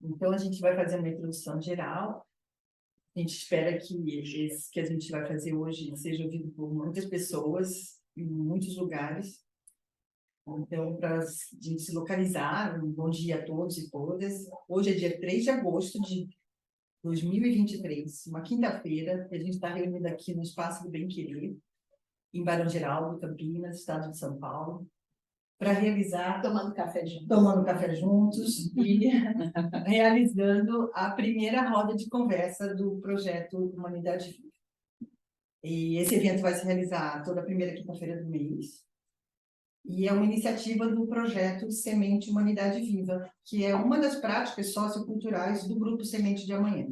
Então, a gente vai fazer uma introdução geral. A gente espera que esse que a gente vai fazer hoje seja ouvido por muitas pessoas, em muitos lugares. Então, para a gente se localizar, um bom dia a todos e todas. Hoje é dia 3 de agosto de 2023, uma quinta-feira, e a gente está reunido aqui no Espaço do Bem Querer, em Barão Geraldo, Campinas, estado de São Paulo, para realizar... Tomando café juntos. Tomando café juntos e realizando a primeira roda de conversa do projeto Humanidade Viva. E esse evento vai se realizar toda a primeira quinta-feira do mês. E é uma iniciativa do projeto Semente Humanidade Viva, que é uma das práticas socioculturais do Grupo Semente de Amanhã.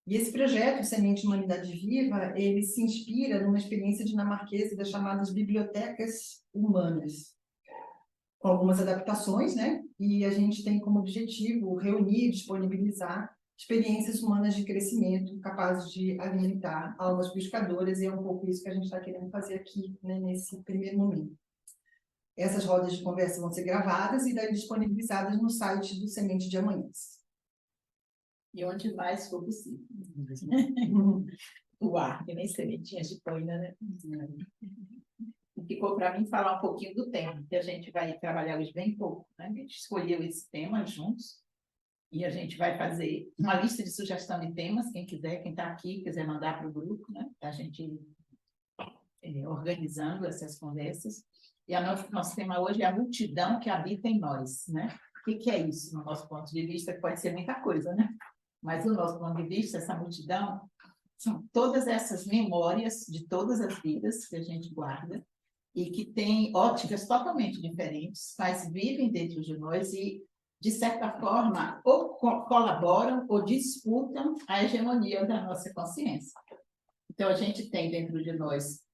E esse projeto Semente Humanidade Viva, ele se inspira numa experiência dinamarquesa das chamadas bibliotecas humanas, com algumas adaptações, né? E a gente tem como objetivo reunir, disponibilizar experiências humanas de crescimento capazes de alimentar almas buscadoras, e é um pouco isso que a gente está querendo fazer aqui, né, nesse primeiro momento. Essas rodas de conversa vão ser gravadas e daí disponibilizadas no site do Semente de Amanhãs. E onde mais for possível. O ar, que nem sementinhas de poina, né? Ficou para mim falar um pouquinho do tema, que a gente vai trabalhar hoje bem pouco, né? A gente escolheu esse tema juntos e a gente vai fazer uma lista de sugestão de temas, quem quiser, quem está aqui, quiser mandar para o grupo, né? A gente organizando essas conversas. E nosso tema hoje é a multidão que habita em nós, né? O que é isso, no nosso ponto de vista? Que pode ser muita coisa, né? Mas, do nosso ponto de vista, essa multidão são todas essas memórias de todas as vidas que a gente guarda e que têm óticas totalmente diferentes, mas vivem dentro de nós e, de certa forma, ou colaboram ou disputam a hegemonia da nossa consciência. Então, a gente tem dentro de nós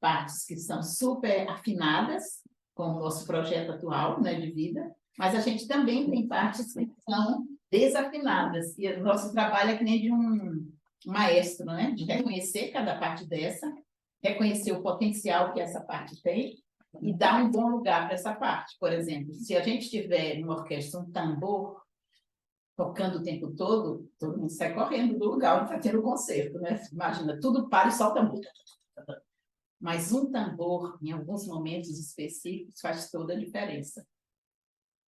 partes que são super afinadas com o nosso projeto atual, né, de vida, mas a gente também tem partes que são desafinadas, e o nosso trabalho é que nem de um maestro, né, de reconhecer cada parte dessa, reconhecer o potencial que essa parte tem e dar um bom lugar para essa parte. Por exemplo, se a gente tiver numa orquestra um tambor tocando o tempo todo mundo sai correndo do lugar onde está tendo o concerto, né? Imagina, tudo para e solta muito. Mas um tambor, em alguns momentos específicos, faz toda a diferença.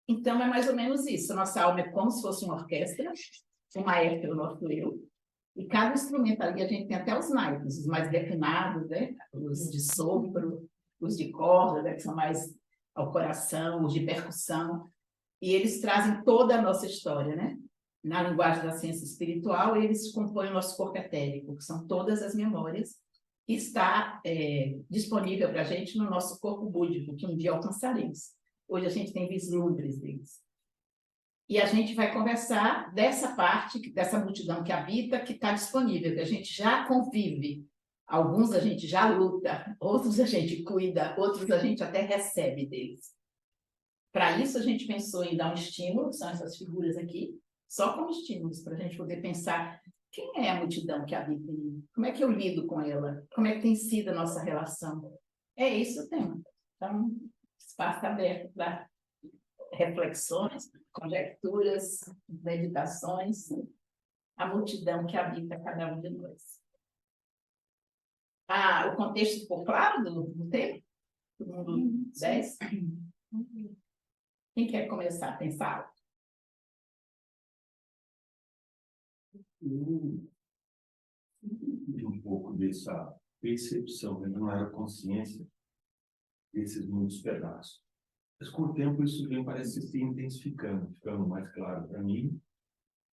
Então, é mais ou menos isso. Nossa alma é como se fosse uma orquestra, o maestro é o nosso eu, e cada instrumento ali, a gente tem até os naipes, os mais refinados, né? Os de sopro, os de corda, né? Que são mais ao coração, os de percussão, e eles trazem toda a nossa história, né? Na linguagem da ciência espiritual, eles compõem o nosso corpo etérico, que são todas as memórias que está disponível para a gente no nosso corpo búdico, que um dia alcançaremos. Hoje a gente tem vislumbres deles. E a gente vai conversar dessa parte, dessa multidão que habita, que está disponível, que a gente já convive. Alguns a gente já luta, outros a gente cuida, outros a gente até recebe deles. Para isso, a gente pensou em dar um estímulo, que são essas figuras aqui, só como estímulos, para a gente poder pensar quem é a multidão que habita em mim? Como é que eu lido com ela? Como é que tem sido a nossa relação? É esse o tema. Então, espaço aberto para reflexões, conjecturas, meditações, a multidão que habita cada um de nós. O contexto ficou claro do tema? Todo mundo 10? Quem quer começar a pensar? Um pouco dessa percepção, né? Não era consciência desses muitos pedaços. Mas com o tempo isso vem, parece se intensificando, ficando mais claro para mim,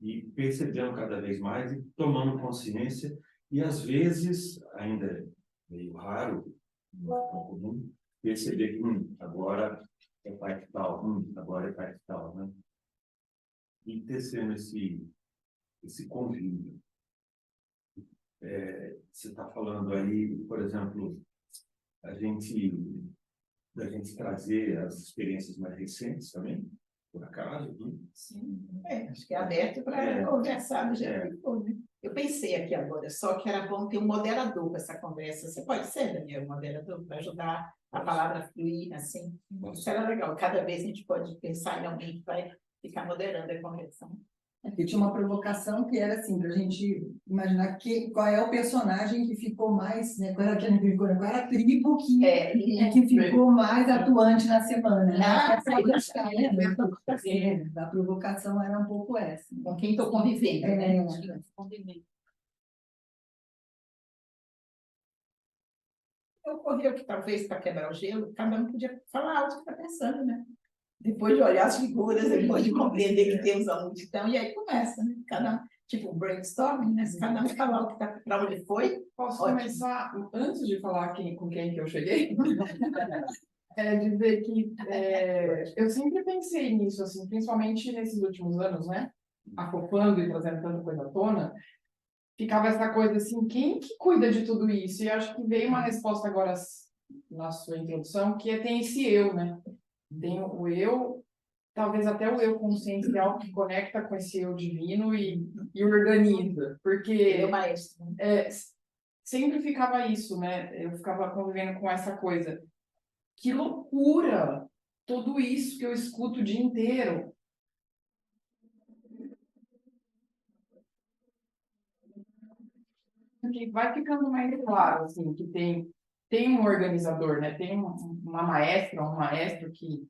e percebendo cada vez mais e tomando consciência, e às vezes, ainda é meio raro, não é tão comum, perceber que agora é parte tal, agora é parte tal, né? E tecendo esse convívio. Você está falando aí, por exemplo, da gente trazer as experiências mais recentes também, por acaso? Né? Sim, acho que é aberto para conversar do jeito que for, né? Eu pensei aqui agora, só que era bom ter um moderador para essa conversa. Você pode ser, Daniel, um moderador, para ajudar a palavra a fluir, assim? Isso era legal. Cada vez a gente pode pensar em alguém que vai ficar moderando a conversa. E tinha uma provocação que era assim, para a gente imaginar qual é o personagem que ficou mais, né? Qual era a tribo que ficou mais atuante na semana. Né? A provocação era um pouco essa. Com quem estou convivendo, né? Ocorreu que talvez para quebrar o gelo, cada um podia falar o que está pensando, né? Depois de olhar as figuras, depois de compreender que temos a multidão, e aí começa, né? Cada um, tipo brainstorming, né? Se cada um falar o que está para onde foi. Posso Ótimo. começar, antes de falar com quem que eu cheguei, dizer que eu sempre pensei nisso, assim, principalmente nesses últimos anos, né? Acopando e trazendo tanta coisa à tona, ficava essa coisa assim, quem que cuida de tudo isso? E acho que veio uma resposta agora na sua introdução, que tem esse eu, né? Tem o eu, talvez até o eu consciencial que conecta com esse eu divino e organiza, porque Ele é o maestro. sempre ficava isso, né? Eu ficava convivendo com essa coisa. Que loucura! Tudo isso que eu escuto o dia inteiro. Que vai ficando mais claro, assim, que tem um organizador, né? Tem uma maestra, um maestro que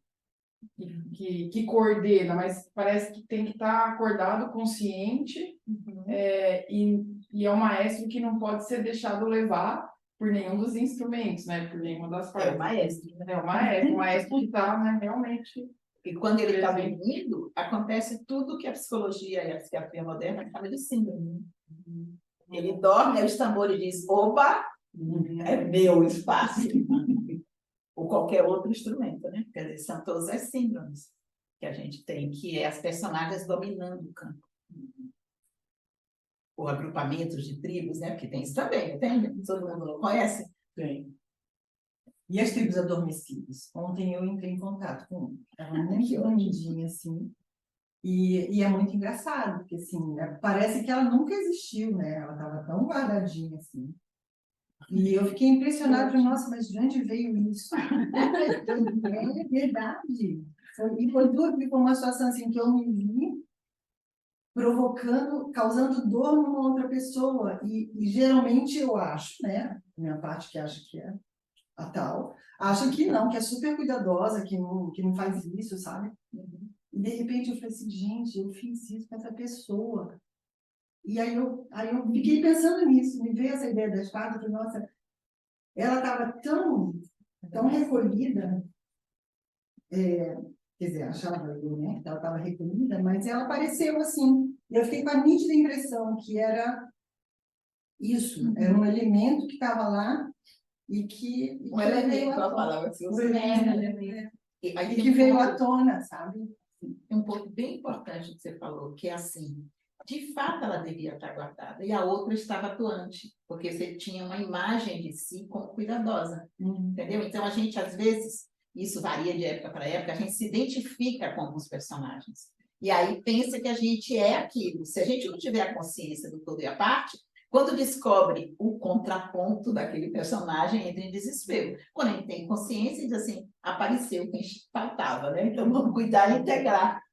coordena, mas parece que tem que estar acordado, consciente, e é um maestro que não pode ser deixado levar por nenhum dos instrumentos, né? Por nenhuma das partes. É o maestro. É o maestro que está, né, realmente. E quando ele está dormindo, acontece tudo que a psicologia e a psiquiatria moderna chama de síndrome. Ele dorme, aí os tambores diz, opa, é meu espaço. Ou qualquer outro instrumento, né? Quer dizer, são todas as síndromes que a gente tem, que é as personagens dominando o campo. Ou agrupamentos de tribos, né? Porque tem isso também, tem? Todo mundo não conhece? Tem. E as tribos adormecidas? Ontem eu entrei em contato com uma. Ela muito dormidinha, assim. E é muito engraçado, porque assim, parece que ela nunca existiu, né? Ela estava tão guardadinha, assim. E eu fiquei impressionada, nossa, mas de onde veio isso? É verdade. Foi uma situação assim que eu me vi provocando, causando dor numa outra pessoa. E geralmente eu acho, né? Minha parte que acha que é a tal, acha que não, que é super cuidadosa, que não faz isso, sabe? E de repente eu falei assim, gente, eu fiz isso com essa pessoa. E aí eu fiquei pensando nisso, me veio essa ideia das fadas, que, nossa, ela estava tão recolhida, quer dizer, achava eu, né, que ela estava recolhida, mas ela apareceu assim. Eu fiquei com a nítida impressão que era isso, era um elemento que estava lá e que elemento, a palavra que você e que veio à tona, sabe? Um ponto bem importante que você falou, que é assim, de fato ela devia estar guardada, e a outra estava atuante, porque você tinha uma imagem de si como cuidadosa, entendeu? Então, a gente, às vezes, isso varia de época para época, a gente se identifica com alguns personagens, e aí pensa que a gente é aquilo. Se a gente não tiver a consciência do todo e a parte, quando descobre o contraponto daquele personagem, entra em desespero. Quando a gente tem consciência, diz assim, apareceu o que faltava, né? Então, vamos cuidar e integrar.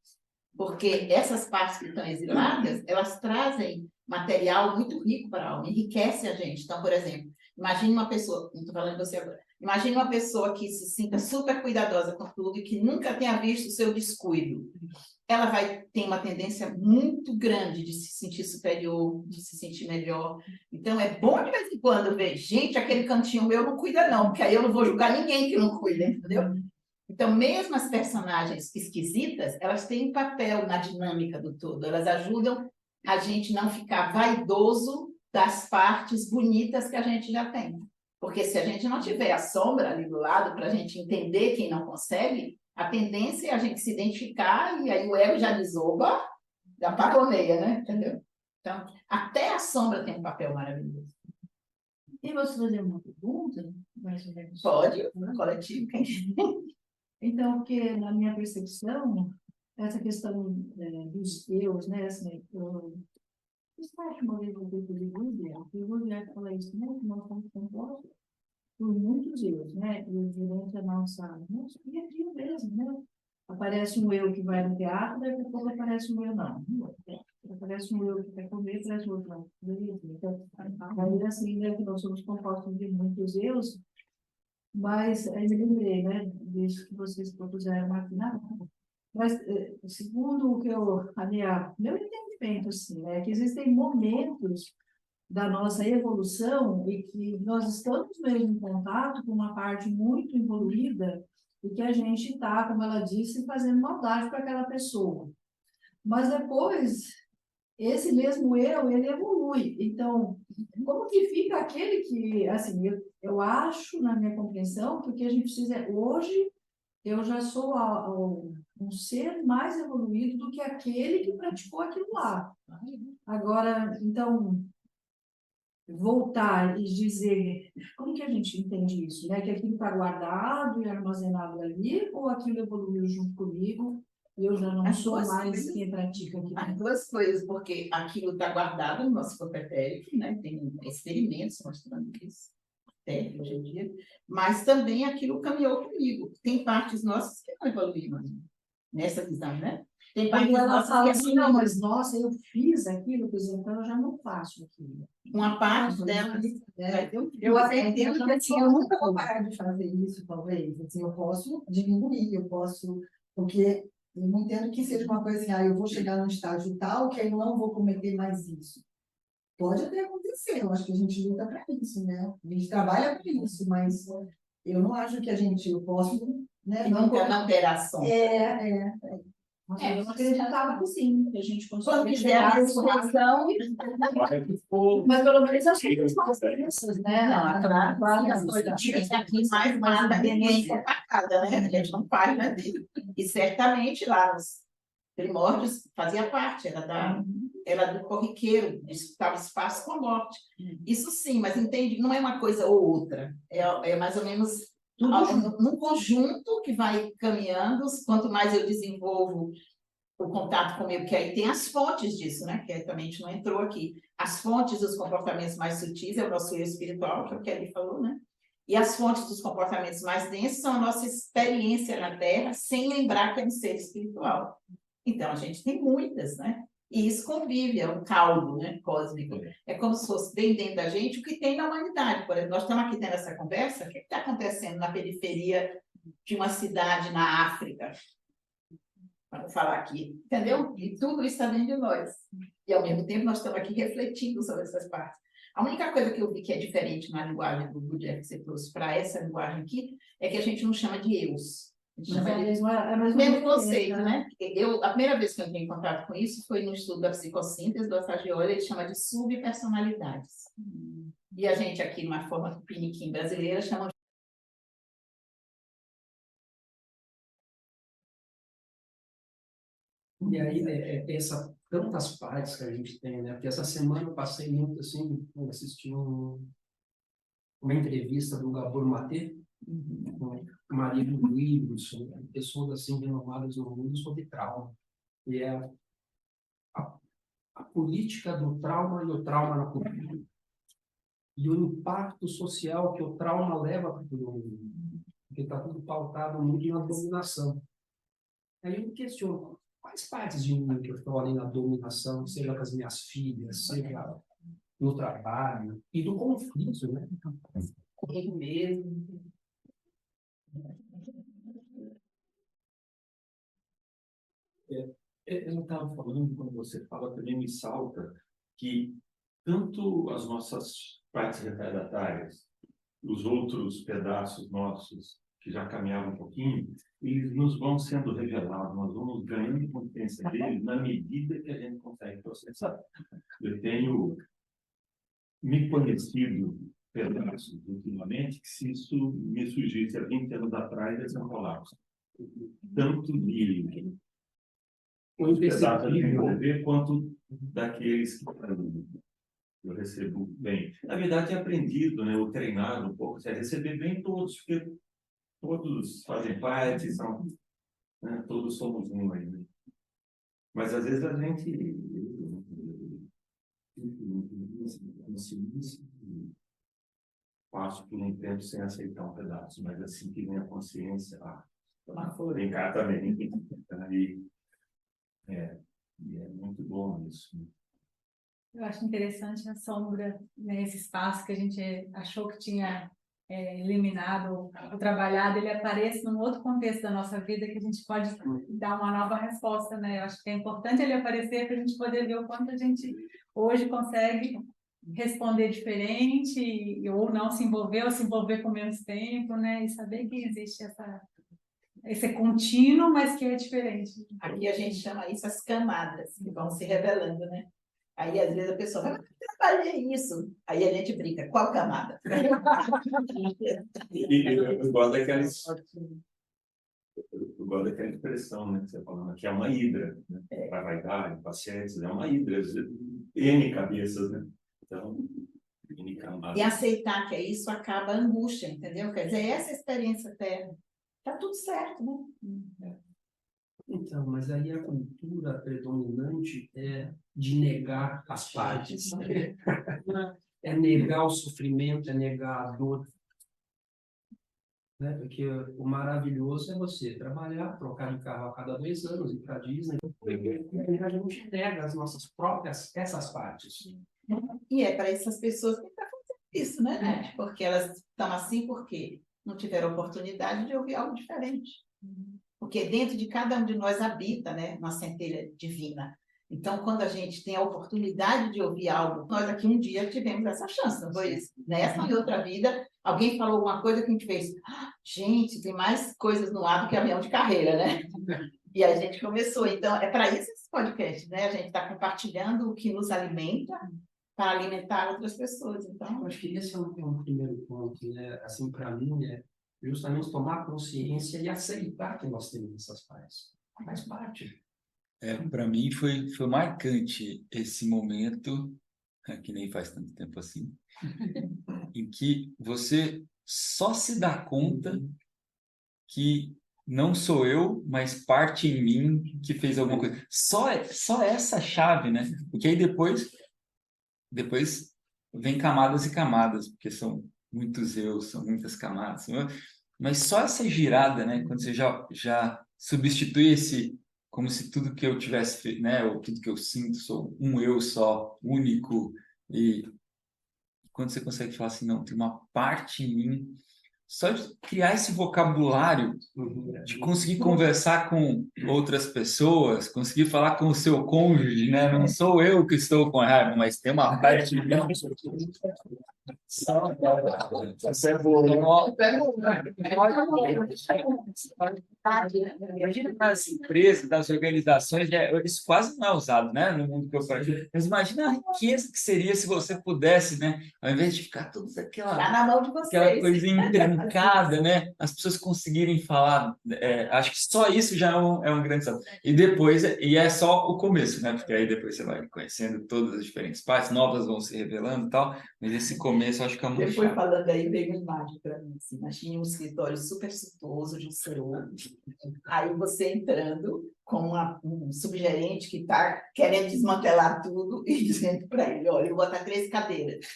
Porque essas partes que estão exiladas, elas trazem material muito rico para a alma, enriquece a gente. Então, por exemplo, imagine uma pessoa, não estou falando de você agora, imagine uma pessoa que se sinta super cuidadosa com tudo e que nunca tenha visto o seu descuido. Ela vai ter uma tendência muito grande de se sentir superior, de se sentir melhor. Então, é bom de vez em quando ver, gente, aquele cantinho meu não cuida não, porque aí eu não vou julgar ninguém que não cuida, entendeu? Então, mesmo as personagens esquisitas, elas têm um papel na dinâmica do todo. Elas ajudam a gente não ficar vaidoso das partes bonitas que a gente já tem. Porque se a gente não tiver a sombra ali do lado para a gente entender quem não consegue, a tendência é a gente se identificar e aí o ego já desoba, já pagoneia, né? Entendeu? Então, até a sombra tem um papel maravilhoso. E posso fazer uma pergunta? Mais ou menos. Pode, coletivo, quem Então, porque na minha percepção, essa questão dos eus, né, assim, os pais livro de Woodler fala isso, né, que nós somos compostos por muitos eus, né, e durante a nossa dia a dia mesmo, né, aparece um eu que vai no teatro, daqui a pouco aparece um eu não. Aparece um eu que quer comer, aparece outro não. Então, aí assim, né, que nós somos compostos de muitos eus, mas aí me lembrei, né, disso que vocês propuseram aqui na. Mas, segundo o que meu entendimento, assim, é que existem momentos da nossa evolução e que nós estamos mesmo em contato com uma parte muito evoluída e que a gente está, como ela disse, fazendo maldade para aquela pessoa. Mas depois, esse mesmo eu, ele evolui. Então, como que fica aquele que, assim, eu acho, na minha compreensão, que o que a gente precisa é, hoje, eu já sou um ser mais evoluído do que aquele que praticou aquilo lá. Agora, então, voltar e dizer, como que a gente entende isso, né? Que aquilo está guardado e armazenado ali, ou aquilo evoluiu junto comigo e eu já não As sou duas mais coisas. quem pratica aquilo? As duas coisas, porque aquilo está guardado no nosso corpo etérico, né? Tem experimentos mostrando isso, até hoje em dia, mas também aquilo caminhou comigo. Tem partes nossas que não evoluíram nessa visão, né? Tem Quando partes ela nossas fala que assim, não, assumiram. mas nossa, eu fiz aquilo, quer dizer, então eu já não faço aquilo. Uma parte dela Eu até entendo que assim, eu nunca vou parar de fazer isso, talvez. Assim, eu posso diminuir, eu posso. Porque eu não entendo que seja uma coisa assim, eu vou chegar num estágio tal que aí eu não vou cometer mais isso. Pode até acontecer, eu acho que a gente luta para isso, né? A gente trabalha para isso, mas eu não acho que eu posso, né? não ter ação. Mas eu acreditava que sim, que a gente Quando conseguia quiser a chegar nesse ressurreição, mas pelo menos as coisas mais densas, né? não, claro, As coisas. aqui mais mata ninguém compactada, né? A gente não faz, né? E certamente lá nos primórdios fazia parte, era do corriqueiro, disputava espaço com a morte. Isso sim, mas entende, não é uma coisa ou outra, é mais ou menos num conjunto que vai caminhando, quanto mais eu desenvolvo o contato comigo, que aí tem as fontes disso, né? Que também a gente não entrou aqui. As fontes dos comportamentos mais sutis é o nosso eu espiritual, que é o que ele falou, né? E as fontes dos comportamentos mais densos são a nossa experiência na Terra, sem lembrar que é um ser espiritual. Então, a gente tem muitas, né? E isso convive, é um caldo, né, cósmico. É como se fosse bem dentro da gente o que tem na humanidade. Por exemplo, nós estamos aqui tendo essa conversa, o que está acontecendo na periferia de uma cidade na África? Para falar aqui, entendeu? E tudo isso está dentro de nós. E, ao mesmo tempo, nós estamos aqui refletindo sobre essas partes. A única coisa que eu vi que é diferente na linguagem do Buda que você trouxe para essa linguagem aqui é que a gente não chama de eus. A gente chama de... Mesmo vocês, né? A primeira vez que eu entrei em contato com isso foi no estudo da psicossíntese do Assagioli, ele chama de subpersonalidades. E a gente aqui, numa forma tupiniquim brasileira, chama E aí, tantas partes que a gente tem, né? Porque essa semana eu passei muito assim, eu assisti uma entrevista do Gabor Maté, com marido do Wilson, pessoas assim renomadas no mundo sobre trauma. E é a política do trauma e o trauma na cultura. E o impacto social que o trauma leva para todo mundo. Porque está tudo pautado muito na dominação. Aí eu me questiono, quais partes de mim que eu estou ali na dominação, seja com as minhas filhas, seja no trabalho, e do conflito, né? comigo mesmo. Eu estava falando, quando você fala, também me salta que tanto as nossas partes retardatárias, os outros pedaços nossos que já caminhavam um pouquinho, eles nos vão sendo revelados, nós vamos ganhando consciência deles na medida que a gente consegue processar. Eu tenho me conhecido pedaços ultimamente que se isso me surgisse há 20 anos atrás, ia ser um colapso. Tanto de os pedaços a desenvolver, quanto daqueles que eu recebo bem. Na verdade, é aprendido, né, ou treinado um pouco, é receber bem todos, porque todos fazem parte, né, todos somos um aí. Né? Mas, às vezes, a gente passo por um tempo sem aceitar um pedaço, mas assim que vem a consciência, Tomar flor. Vem cá também. E é muito bom isso. Eu acho interessante a sombra, né, esse espaço que a gente achou que tinha eliminado ou trabalhado, ele aparece num outro contexto da nossa vida que a gente pode dar uma nova resposta, né? Eu acho que é importante ele aparecer para a gente poder ver o quanto a gente hoje consegue responder diferente, ou não se envolver, ou se envolver com menos tempo, né? E saber que existe esse contínuo, mas que é diferente. Aqui a gente chama isso as camadas, que vão se revelando, né? Aí, às vezes, a pessoa vai, mas eu trabalhei isso. Aí a gente brinca, qual camada? E eu gosto daquela expressão, né, que você falando, que é uma hidra, né? Para vaidade, paciência, é uma hidra, N cabeças, né? Então, N camadas. E aceitar que é isso acaba a angústia, entendeu? Quer dizer, essa experiência terra. Tá tudo certo, né? Então, mas aí a cultura predominante é de negar as partes. É negar o sofrimento, é negar a dor. Né? Porque o maravilhoso é você trabalhar, trocar de carro a cada 2 anos, ir para a Disney. E a gente nega as nossas próprias, essas partes. E é para essas pessoas que está fazendo isso, né, gente? Porque elas estão assim porque não tiveram oportunidade de ouvir algo diferente. Porque dentro de cada um de nós habita, né, uma centelha divina. Então, quando a gente tem a oportunidade de ouvir algo, nós aqui um dia tivemos essa chance, não foi isso? Nessa e outra vida, alguém falou alguma coisa que a gente fez. Gente, tem mais coisas no ar do que avião de carreira, né? E a gente começou. Então, é para isso esse podcast, né? A gente está compartilhando o que nos alimenta para alimentar outras pessoas. Então, Eu acho que esse é um primeiro ponto, né? Assim, para mim, é justamente tomar consciência e aceitar que nós temos essas partes. Faz parte. Para mim foi marcante esse momento, que nem faz tanto tempo assim, em que você só se dá conta que não sou eu, mas parte em mim que fez alguma coisa. Só essa chave, né? Porque aí depois vem camadas e camadas, porque são muitos eu, são muitas camadas. Mas só essa girada, né? Quando você já substitui esse, como se tudo que eu tivesse feito, né? Ou tudo que eu sinto, sou um eu só, único. E quando você consegue falar assim, não, tem uma parte em mim. Só de criar esse vocabulário, de conseguir conversar com outras pessoas, conseguir falar com o seu cônjuge, né? Não sou eu que estou com raiva, mas tem uma parte de mim. Você é boa. Imagina nas empresas, nas organizações, isso quase não é usado, né? No mundo que eu faço. Mas imagina a riqueza que seria se você pudesse, né? Ao invés de ficar tudo está na mão de vocês. aquela coisinha intrincada, né? As pessoas conseguirem falar. Acho que só isso já é um grande salto. E depois, é só o começo, né? Porque aí depois você vai conhecendo todas as diferentes partes, novas vão se revelando e tal. Mas esse começo eu acho que é muito Depois chato. falando aí, veio uma imagem para mim. Assim, nós tínhamos um escritório super suntuoso de um CEO. Aí você entrando com um subgerente que está querendo desmantelar tudo e dizendo para ele, olha, eu vou botar 3 cadeiras.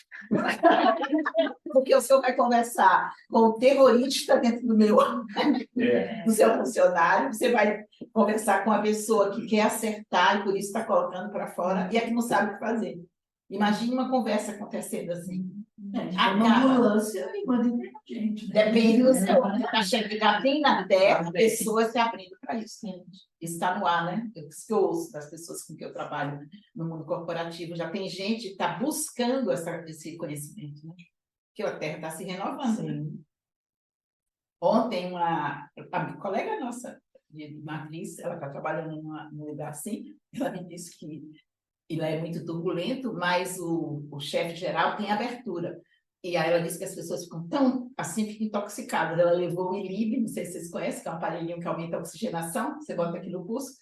Porque o senhor vai conversar com o terrorista dentro do seu funcionário, você vai conversar com a pessoa que quer acertar e por isso está colocando para fora e a que não sabe o que fazer. Imagine uma conversa acontecendo assim. Uma ambulância enquanto inteligente. Depende do seu. Já tem na Terra pessoas se abrindo para isso. Isso está no ar, né? Isso que eu ouço das pessoas com que eu trabalho no mundo corporativo. Já tem gente que está buscando esse conhecimento, né? Porque a Terra está se renovando. Né? Ontem, a colega nossa de matriz, ela está trabalhando num lugar assim, ela me disse que ele é muito turbulento, mas o chefe geral tem abertura. E aí ela disse que as pessoas ficam ficam intoxicadas. Ela levou o ILIB, não sei se vocês conhecem, que é um aparelhinho que aumenta a oxigenação, você bota aqui no pulso,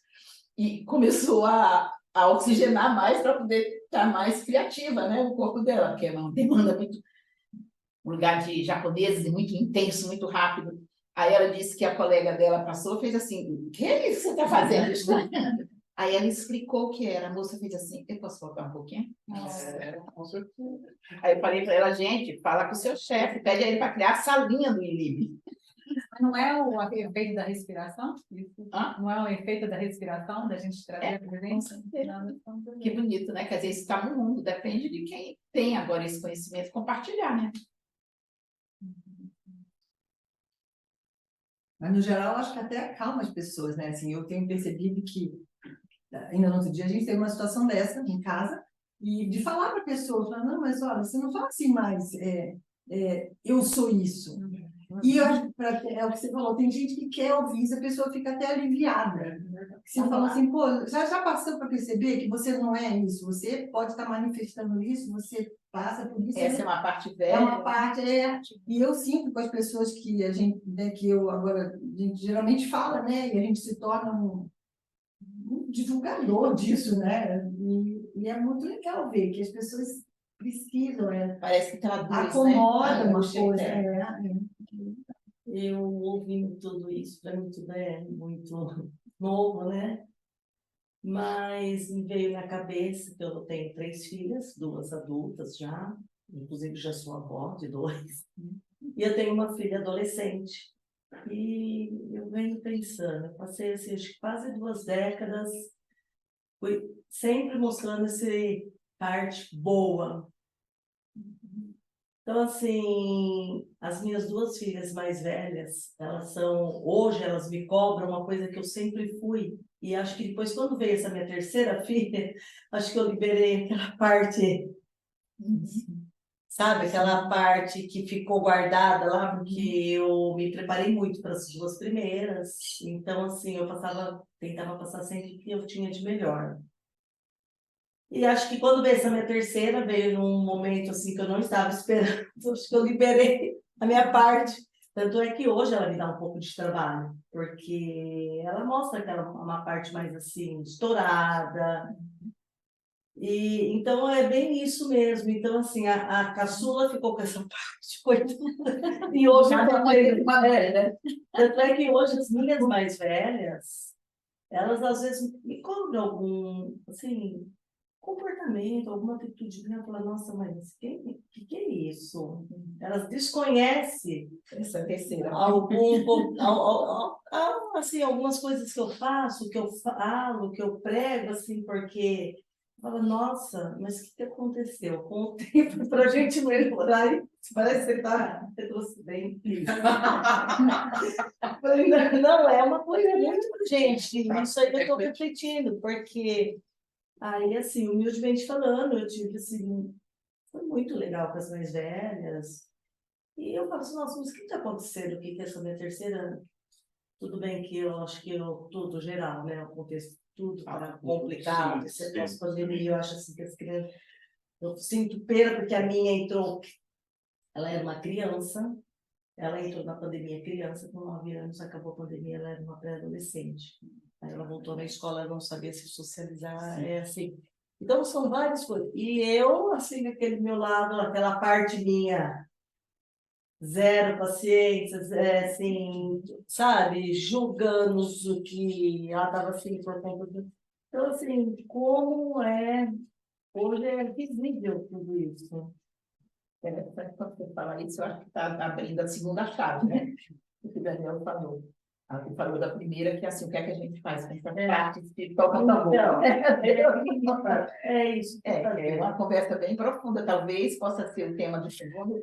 e começou a oxigenar mais para poder estar mais criativa, né, o corpo dela, que é uma demanda muito, um lugar de japoneses, muito intenso, muito rápido. Aí ela disse que a colega dela passou e fez assim, o que é isso que você está fazendo? Aí ela explicou o que era. A moça fez assim, eu posso voltar um pouquinho? Aí eu falei para ela, gente, fala com o seu chefe, pede a ele para criar a salinha do ILIB. Não é o efeito da respiração? Isso? Hã? Não é o efeito da respiração, da gente trazer a presença? com certeza. Nós estamos ali. Que bonito, né? Quer dizer, isso está no mundo, depende de quem tem agora esse conhecimento compartilhar, né? Mas, no geral, acho que até acalma as pessoas, né? Assim, eu tenho percebido que, ainda no outro dia, a gente teve uma situação dessa em casa, e de falar para a pessoa, falar, não, mas olha, você não fala assim mais, eu sou isso. E eu acho que é o que você falou, tem gente que quer ouvir isso, a pessoa fica até aliviada. Você fala assim, pô, já passou para perceber que você não é isso, você pode estar manifestando isso, você passa por isso. Essa é né? uma parte É velha. uma parte, e eu sinto com as pessoas que a gente, né, que eu agora, a gente geralmente fala, né, e a gente se torna um divulgador disso, né, e é muito legal ver que as pessoas precisam, Parece que traduz, acomoda né? uma coisa, Eu ouvindo tudo isso, para mim tudo é muito novo, né? Mas me veio na cabeça que eu tenho 3 filhas, 2 adultas já, inclusive já sou avó de 2, e eu tenho uma filha adolescente. E eu venho pensando, eu passei assim, acho que quase 2 décadas, fui sempre mostrando essa parte boa. Então, assim, as minhas 2 filhas mais velhas, hoje elas me cobram uma coisa que eu sempre fui, e acho que depois, quando veio essa minha terceira filha, acho que eu liberei aquela parte, sabe, aquela parte que ficou guardada lá, porque eu me preparei muito para as 2 primeiras, então, assim, eu tentava passar sempre o que eu tinha de melhor. E acho que quando veio essa minha terceira, veio num momento assim que eu não estava esperando, acho que eu liberei a minha parte. Tanto é que hoje ela me dá um pouco de trabalho, porque ela mostra que ela é uma parte mais assim, estourada. E então é bem isso mesmo. Então, assim, a caçula ficou com essa parte, coitada. E hoje né? tanto é que hoje as minhas mais velhas, elas às vezes me cobram algum, assim, comportamento, alguma atitude minha, falar, nossa, mas que é isso? Elas desconhecem Essa terceira. assim, algumas coisas que eu faço, que eu falo, que eu prego, assim, porque fala, nossa, mas o que aconteceu? Com o tempo, para a gente melhorar, parece que você está retrocedendo. Não, é uma coisa muito, gente, isso aí eu estou refletindo, porque aí, assim, humildemente falando, eu tive, assim, foi muito legal com as mais velhas. E eu falo assim, nossa, mas o que está acontecendo? O que é essa minha terceira? Tudo bem que eu acho que tudo geral, né? O contexto, tudo está complicado. Esse pós-pandemia, eu acho assim que as crianças... Eu sinto pena porque a minha entrou... Ela era uma criança, ela entrou na pandemia criança, com 9 anos, acabou a pandemia, ela era uma pré-adolescente. Aí ela voltou na escola, ela não sabia se socializar, assim. Então, são várias coisas. E eu, assim, aquele meu lado, aquela parte minha, zero paciência, assim, sabe, julgando o que ela estava assim por conta do... Então, assim, hoje é visível tudo isso. Quando você fala isso, eu acho que está abrindo a segunda chave, né? O que o Daniel falou. Ele falou da primeira, que é assim, o que é que a gente faz com essa parte que toca tambor. É isso. É uma conversa bem profunda, talvez possa ser o tema do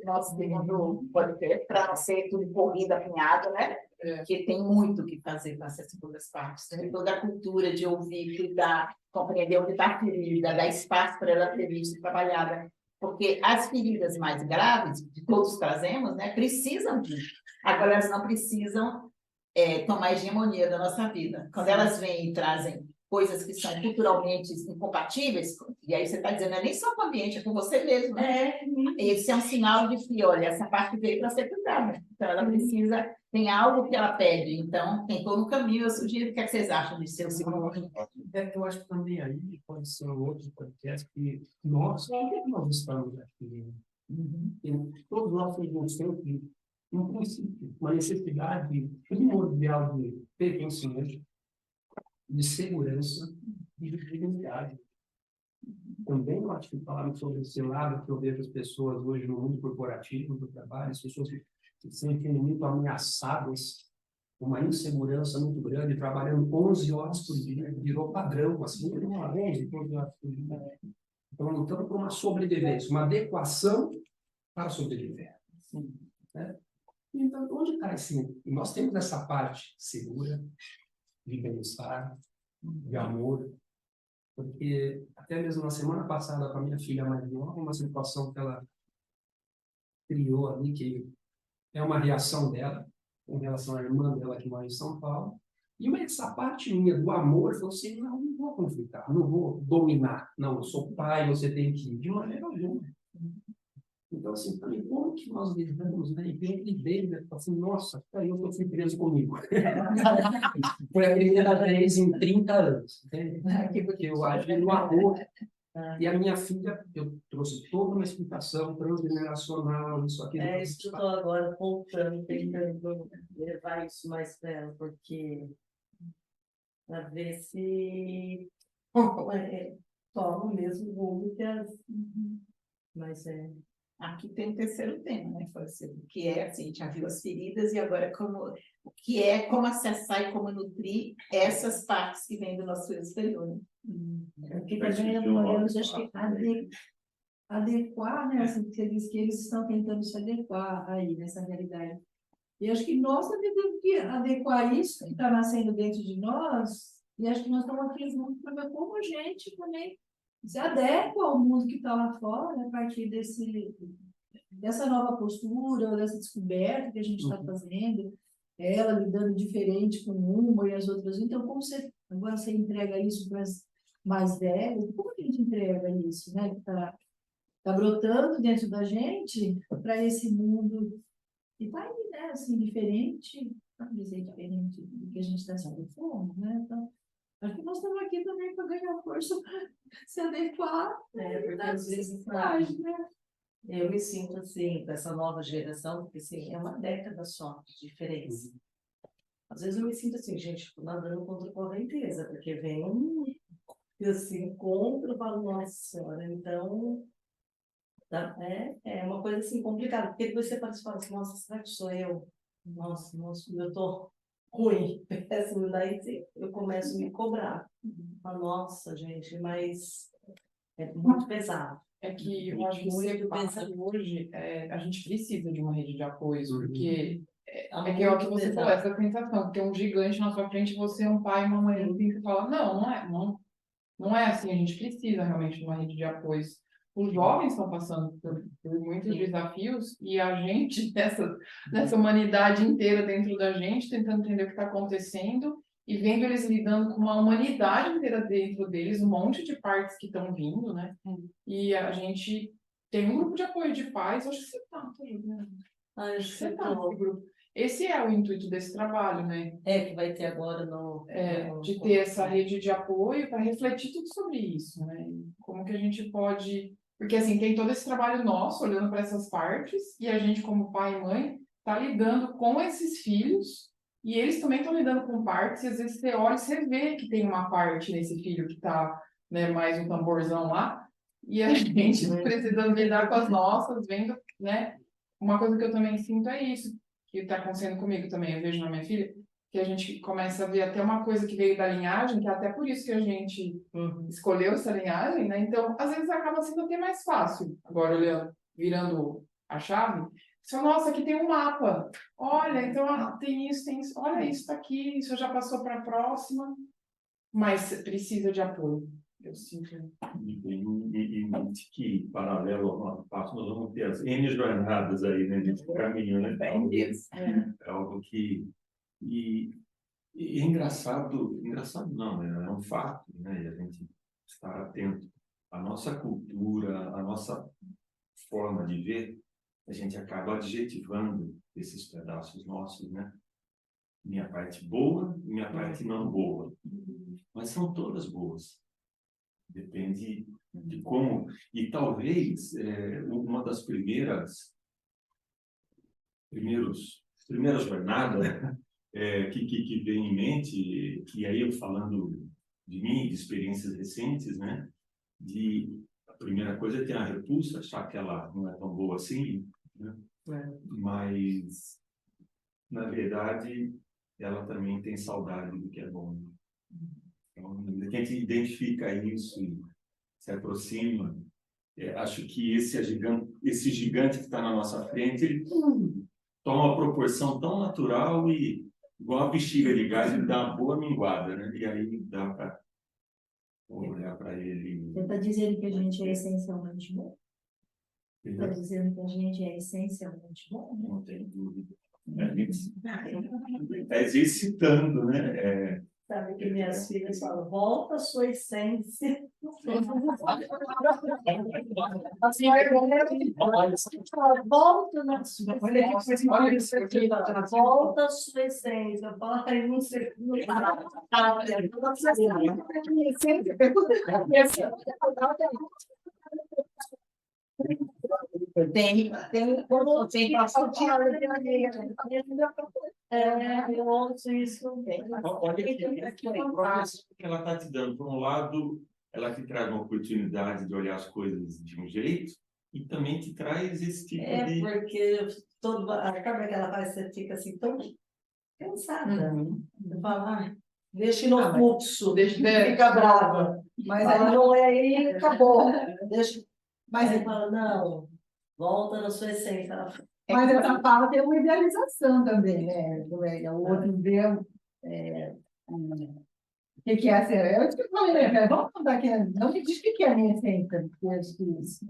nosso segundo podcast, para não ser tudo corrida, apinhado, né? Que tem muito o que fazer com essas segundas partes. Tem toda a cultura de ouvir, cuidar, compreender onde está a ferida, dar espaço para ela ser vista e trabalhada. Porque as feridas mais graves, que todos trazemos, né, precisam disso. Agora, elas não precisam tomar hegemonia da nossa vida. Quando elas vêm e trazem coisas que são culturalmente incompatíveis, e aí você está dizendo, não é nem só com o ambiente, é com você mesmo, né? Esse é um sinal de que, olha, essa parte veio para ser cuidada. Então, ela precisa, tem algo que ela pede. Então, tem todo um caminho. Eu sugiro, o que é que vocês acham de ser o segundo? Eu acho que também aí pode ser um outro podcast que nós, por que nós estamos aqui? Todos nós temos sempre, um princípio, uma necessidade primordial de pertencimento, de segurança e de dignidade. Também eu acho que falamos sobre esse lado que eu vejo as pessoas hoje no mundo corporativo, do trabalho, as pessoas que se sentem muito ameaçadas uma insegurança muito grande, trabalhando 11 horas por dia, virou padrão, assim, 11, 12 horas por dia. Então, lutando por uma sobrevivência, uma adequação para sobreviver. Né? Então, onde está esse? Nós temos essa parte segura, de bem-estar, de amor, porque até mesmo na semana passada, com a minha filha mais nova, uma situação que ela criou ali, que é uma reação dela, em relação à irmã dela que mora em São Paulo, e essa parte minha do amor, falou assim, não vou conflitar, não vou dominar, não, eu sou pai, você tem que ir, de maneira alguma. Então, assim, também, como que nós lidamos, né? E eu lidei, né? Assim, nossa, aí eu fui preso comigo. Foi a primeira vez em 30 anos, entende? Porque eu agi no amor. E a minha filha, eu trouxe toda uma explicação transgeneracional, isso aqui. É isso que eu estou agora voltando, tentando levar isso mais para ela, porque para ver se toma o mesmo rumo que as. Mas é. Aqui tem o terceiro tema, né, Francine? Que é, assim, a gente já viu as feridas e agora o que é como acessar e como nutrir essas partes que vêm do nosso filho superior. Né? Porque também eu acho que adequar, né, assim, você diz que eles estão tentando se adequar aí nessa realidade. E acho que nós também temos que adequar isso que está nascendo dentro de nós, e acho que nós estamos aqui juntos para ver como a gente também se adequa ao mundo que está lá fora, a partir dessa nova postura, ou dessa descoberta que a gente está fazendo, ela lidando diferente com uma e as outras. Então, como agora você entrega isso para as mais velhas, como que a gente entrega isso, né? Que está brotando dentro da gente para esse mundo que está aí, né? Assim, diferente, não dizer diferente do que a gente está se adequando, né? Então, acho que nós estamos aqui também para ganhar força, para se adequar. Porque às vezes né? eu me sinto assim, com essa nova geração, porque assim, é uma década só de diferença. Às vezes eu me sinto assim, gente, nadando contra a correnteza, porque vem assim, encontro, eu falo, nossa senhora, então é uma coisa assim complicada, porque depois você fala assim, nossa, será que sou eu? Nossa, eu tô ruim, péssimo, daí eu começo a me cobrar. Falo, nossa, gente, mas é muito pesado. É que eu acho que Muito hoje a gente precisa de uma rede de apoio, porque que é muito o que você falou, essa sensação, porque um gigante na sua frente, você é um pai e uma mãe, assim, que fala, não é assim, a gente precisa realmente de uma rede de apoio. Os jovens estão passando por muitos desafios e a gente, nessa humanidade inteira dentro da gente, tentando entender o que está acontecendo e vendo eles lidando com uma humanidade inteira dentro deles, um monte de partes que estão vindo, né? E a gente tem um grupo de apoio de pais, acho que você está, né? Acho que Você tá nesse grupo. Esse é o intuito desse trabalho, né? que vai ter agora de ter essa rede de apoio para refletir tudo sobre isso, né? Como que a gente pode... Porque, assim, tem todo esse trabalho nosso, olhando para essas partes, e a gente, como pai e mãe, está lidando com esses filhos, e eles também estão lidando com partes, e às vezes você olha e você vê que tem uma parte nesse filho que está, né, mais um tamborzão lá, e a gente precisa lidar com as nossas, vendo, né? Uma coisa que eu também sinto é isso, que está acontecendo comigo também, eu vejo na minha filha, que a gente começa a ver até uma coisa que veio da linhagem, que é até por isso que a gente escolheu essa linhagem, né? Então, às vezes acaba sendo até mais fácil, agora olhando, virando a chave, você fala, nossa, aqui tem um mapa, olha, então tem isso, olha, isso está aqui, isso já passou para a próxima, mas precisa de apoio. Eu sinto. E que, paralelo ao nosso passo, nós vamos ter as N jornadas aí, né, nesse caminho, né? É algo que... E é engraçado não, é um fato, né? E a gente estar atento à nossa cultura, à nossa forma de ver, a gente acaba adjetivando esses pedaços nossos, né? Minha parte boa, minha parte não boa. Mas são todas boas. Depende de como... E talvez uma das primeiras jornadas que vem em mente, que aí eu falando de mim, de experiências recentes, né? A primeira coisa é ter a repulsa, achar que ela não é tão boa assim, né? Mas, na verdade, ela também tem saudade do que é bom. Então, na medida que a gente identifica isso e se aproxima, acho que esse gigante que está na nossa frente, ele toma uma proporção tão natural e, igual a bexiga de gás, ele dá uma boa minguada, né? E aí dá para olhar para ele. Você está dizendo que a gente é essencialmente bom? Está dizendo que a gente é essencialmente bom? Né? Não tem dúvida. Está exercitando, né? Sabe que minhas filhas falam, volta à sua essência. A senhora volta na sua essência. Volta à sua essência. Bota aí um segundo. Eu ouço isso bem. Olha que propósito que ela está te dando. Por um lado, ela te traz uma oportunidade de olhar as coisas de um jeito e também te traz esse tipo de... Porque acaba que ela faz, você fica assim tão cansada. Você fala, deixa no fluxo, fica brava. Mas aí não é aí, acabou. Deixa. Mas ele fala, não, volta na sua essência. Mas essa fala tem uma idealização também, né? O outro vê o que é ser. Eu te falei, né? Vamos contar aqui, não me diz o que é a minha essência, porque eu acho que isso.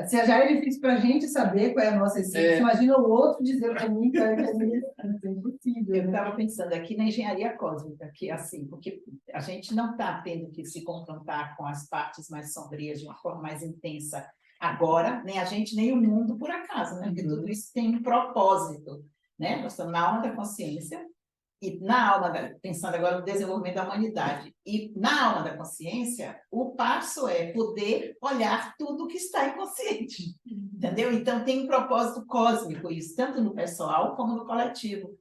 Se já é difícil para a gente saber qual é a nossa essência, imagina o outro dizer para mim que é a minha essência, é impossível. Eu estava pensando aqui na engenharia cósmica, que é assim, porque a gente não está tendo que se confrontar com as partes mais sombrias de uma forma mais intensa agora, nem a gente, nem o mundo, por acaso, né? Porque tudo isso tem um propósito, né? Nós estamos na alma da consciência, e na alma pensando agora no desenvolvimento da humanidade, e na alma da consciência, o passo é poder olhar tudo que está inconsciente, entendeu? Então tem um propósito cósmico isso, tanto no pessoal como no coletivo.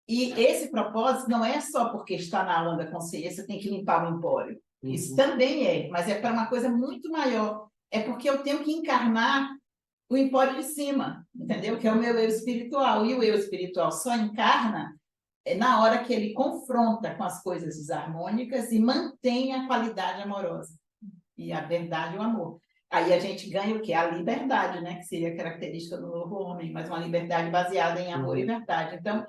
E esse propósito não é só porque está na alma da consciência, tem que limpar o empório. Isso também é, mas é para uma coisa muito maior. É porque eu tenho que encarnar o empório de cima, entendeu? Que é o meu eu espiritual. E o eu espiritual só encarna na hora que ele confronta com as coisas desarmônicas e mantém a qualidade amorosa. E a verdade e o amor. Aí a gente ganha o quê? A liberdade, né? Que seria a característica do novo homem, mas uma liberdade baseada em amor e verdade. Então,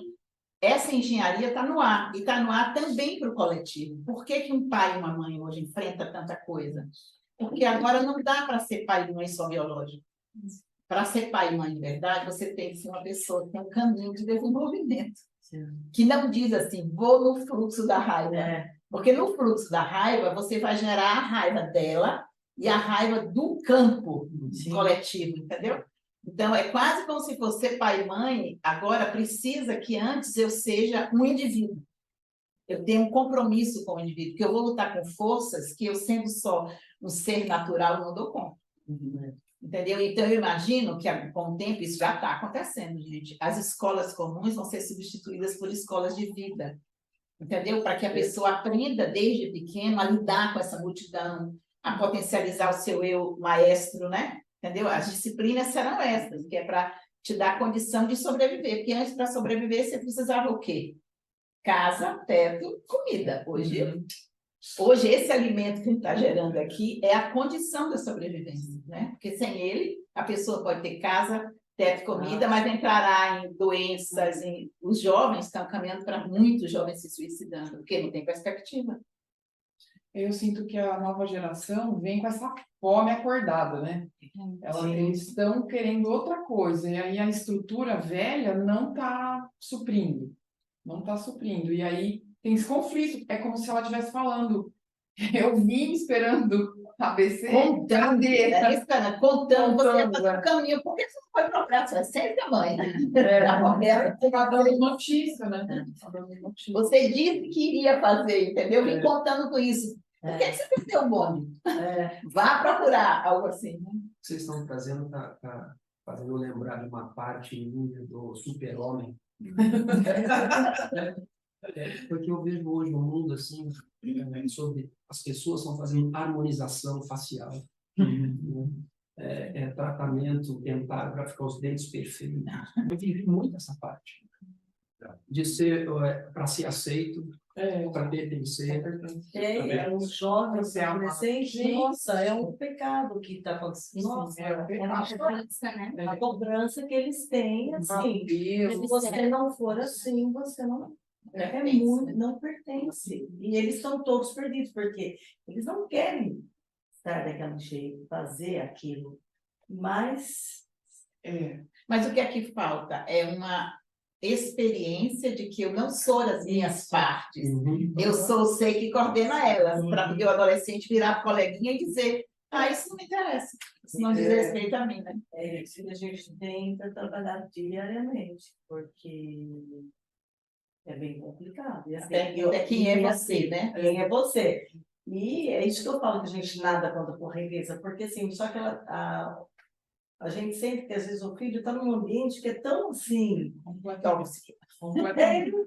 essa engenharia está no ar. E está no ar também para o coletivo. Por que que um pai e uma mãe hoje enfrentam tanta coisa? Porque agora não dá para ser pai e mãe só biológico. Para ser pai e mãe de verdade, você tem que ser uma pessoa que tem um caminho de desenvolvimento. Que não diz assim, vou no fluxo da raiva. Porque no fluxo da raiva, você vai gerar a raiva dela e a raiva do campo coletivo, entendeu? Então, é quase como se fosse pai e mãe, agora precisa que antes eu seja um indivíduo. Eu tenho um compromisso com o indivíduo, que eu vou lutar com forças que eu, sendo só um ser natural, não dou conta. Entendeu? Então, eu imagino que, com o tempo, isso já está acontecendo, gente. As escolas comuns vão ser substituídas por escolas de vida. Entendeu? Para que a pessoa aprenda, desde pequeno, a lidar com essa multidão, a potencializar o seu eu maestro, né? Entendeu? As disciplinas serão essas, que é para te dar a condição de sobreviver. Porque antes, para sobreviver, você precisava o quê? Casa, teto, comida. Hoje esse alimento que a gente está gerando aqui é a condição da sobrevivência, né? Porque sem ele, a pessoa pode ter casa, teto, comida, mas entrará em doenças. Os jovens estão caminhando para muitos jovens se suicidando, porque não tem perspectiva. Eu sinto que a nova geração vem com essa fome acordada, né? Eles estão querendo outra coisa, e aí a estrutura velha não está suprindo. Não está suprindo. E aí tem esse conflito. É como se ela estivesse falando. Eu vim esperando ABC. Contando, você ia fazer um caminho. Por que você não foi procurar sua essência, mãe? Está dando notícia, né? Você disse que iria fazer, entendeu? Vim contando com isso. Por que você perdeu o bonde? Vá procurar algo assim. Né? Vocês estão trazendo, fazendo eu lembrar de uma parte minha do Super-Homem. Porque eu vejo hoje o mundo assim, sobre as pessoas estão fazendo harmonização facial, tratamento dentário para ficar os dentes perfeitos. Eu vivi muito essa parte. de ser para ser aceito, para pertencer. Os jovens, Você é amado. adolescentes, Sim. nossa, é um pecado que está acontecendo. Nossa, É um pecado. a cobrança que eles têm, assim, se Apelo. você não for assim, você não não pertence. E eles estão todos perdidos, porque eles não querem estar daquele jeito, fazer aquilo. Mas Mas o que aqui falta é uma experiência de que eu não sou as minhas partes. Eu sou o ser que coordena elas, para o adolescente virar coleguinha e dizer, isso não me interessa, isso não diz respeito a mim, né? é isso que a gente tenta trabalhar diariamente, porque é bem complicado. E, assim, Quem é você, né? Quem é você? E é isso que eu falo que a gente nada contra a correria, porque assim, só que a gente sente que às vezes o filho está num ambiente que é tão assim,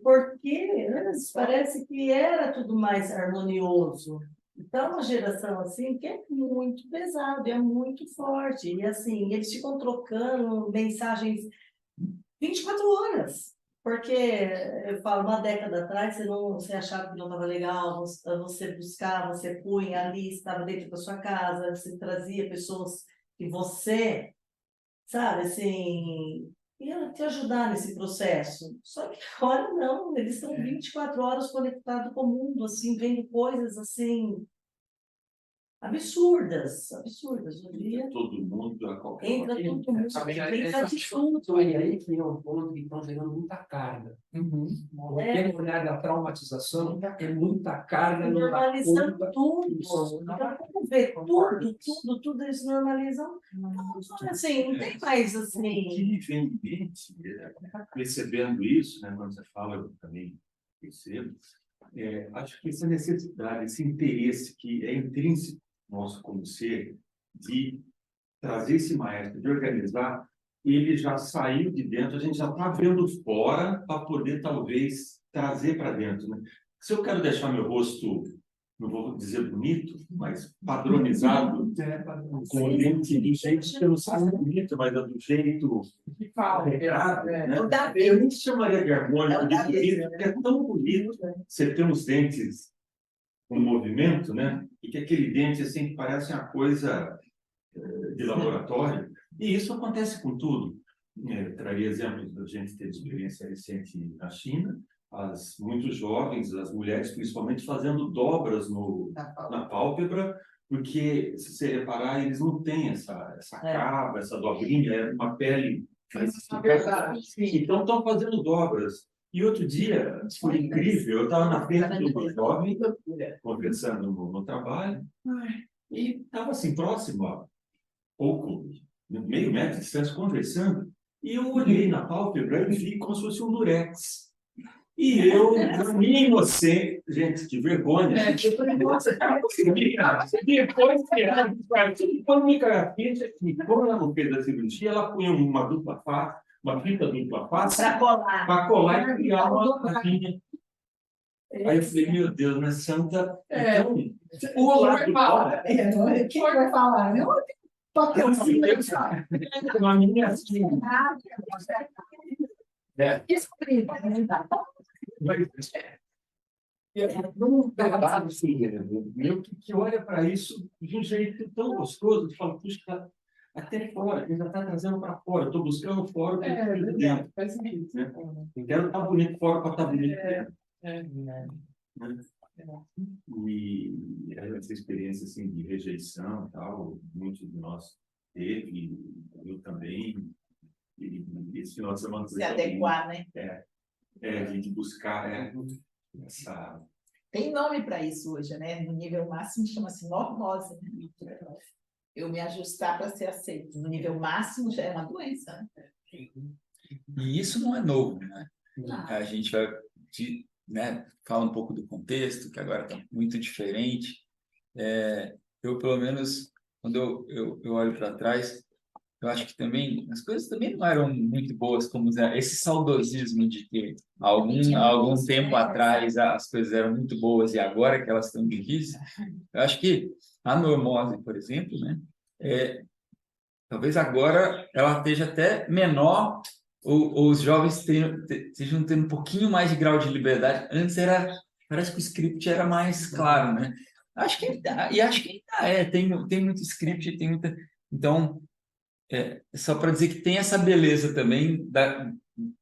porque antes parece que era tudo mais harmonioso. Então, uma geração assim que é muito pesado, é muito forte. E assim, eles ficam trocando mensagens 24 horas. Porque eu falo, uma década atrás, você achava que não estava legal, você buscava, você punha ali, estava dentro da sua casa, você trazia pessoas que você, sabe, assim, ia te ajudar nesse processo. Só que agora não, eles estão 24 horas conectados com o mundo, assim, vendo coisas assim absurdas. Hoje em dia Todo mundo, a qualquer entra hora. todo mundo, Sabe, tem essas atitude. aí que é um ponto que estão gerando muita carga. Aquele olhar da traumatização é muita carga. Normalizando tudo. Então, vamos ver tudo eles normalizam. Assim, não tem mais assim. Que vem em mente, percebendo isso, né, quando você fala, eu também percebo, acho que essa necessidade, esse interesse que é intrínseco nosso como ser, de trazer esse maestro, de organizar, ele já saiu de dentro, a gente já está vendo fora para poder, talvez, trazer para dentro. Né? Se eu quero deixar meu rosto, não vou dizer bonito, mas padronizado, com o lente do jeito que eu não sei bonito, mas do jeito regrado, né? Eu nem chamaria de harmônico, de bonito, porque é tão bonito você ter uns dentes com movimento, né? E que aquele dente assim parece uma coisa de laboratório. E isso acontece com tudo. Traria exemplos da gente ter experiência recente na China, muito jovens, as mulheres principalmente, fazendo dobras na pálpebra, porque, se você reparar, eles não têm essa cava, essa dobrinha, é uma pele mais esticada. Então, estão fazendo dobras. E outro dia, foi incrível, eu estava na frente de uma jovem, conversando no trabalho, e estava assim, próximo a pouco, meio metro de distância, conversando, e eu olhei na pálpebra e vi como se fosse um durex. E eu, na minha inocência, gente, que vergonha. Eu falei, nossa, depois quando me caiu a ficha, como ela não fez a cirurgia, ela punha uma dupla face, uma fita dupla face, para colar e criar uma capinha. Aí eu falei, meu Deus, né, Santa? Então, o lado fala. Quem vai falar? Não, papelzinho. Uma menina assim. Não dá assim, meio que olha para isso de um jeito tão gostoso, de falar, puxa, até fora, ele já está trazendo para fora, eu estou buscando fora para dentro. Faz sentido. Né? Eu quero estar bonito fora para estar bonito dentro. E essa experiência assim, de rejeição, tal, muitos de nós teve, eu também, e esse final de semana Se adequar, né? de buscar essa... Tem nome para isso hoje, né? No nível máximo chama-se normose. Né? Eu me ajustar para ser aceito. No nível máximo já é uma doença. Né? E isso não é novo, né? A gente vai, né, falar um pouco do contexto, que agora está muito diferente. Eu, pelo menos, quando eu olho para trás, eu acho que também as coisas também não eram muito boas, como esse saudosismo de que algum tempo atrás as coisas eram muito boas e agora que elas estão difíceis. Eu acho que a normose, por exemplo, né, talvez agora ela esteja até menor ou os jovens estejam tendo um pouquinho mais de grau de liberdade. Antes parece que o script era mais claro, né? Acho que ainda, e acho que ainda tem muito script, tem muita. Então, só para dizer que tem essa beleza também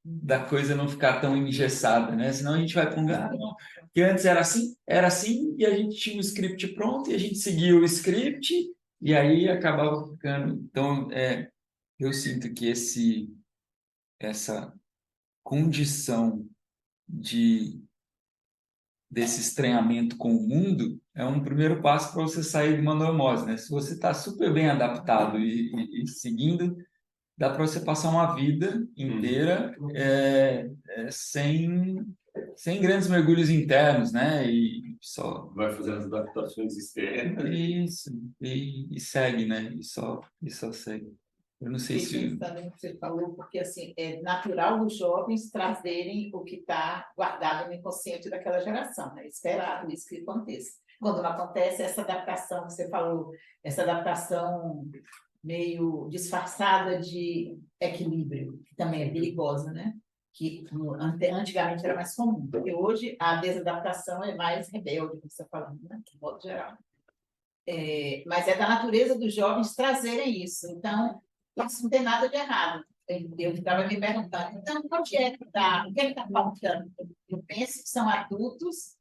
da coisa não ficar tão engessada, né? Senão a gente vai para um lugar, não, que antes era assim, e a gente tinha o script pronto, e a gente seguia o script, e aí acabava ficando. Então, eu sinto que essa condição desse estranhamento com o mundo é um primeiro passo para você sair de uma normose, né? Se você está super bem adaptado e seguindo, dá para você passar uma vida inteira sem grandes mergulhos internos, né? E só Vai fazendo as adaptações externas. isso e segue, né? E só segue. Eu não sei Fiquei se pensando no que você falou, porque assim, é natural dos jovens trazerem o que está guardado no inconsciente daquela geração, né? Esperado isso que aconteça. Quando não acontece, essa adaptação que você falou, essa adaptação meio disfarçada de equilíbrio, que também é perigosa, né? Que antigamente era mais comum, porque hoje a desadaptação é mais rebelde, como você está falando, né? De modo geral. Mas é da natureza dos jovens trazerem isso. Então, isso não tem nada de errado. Eu estava me perguntando, então, o que é que está faltando? Eu penso que são adultos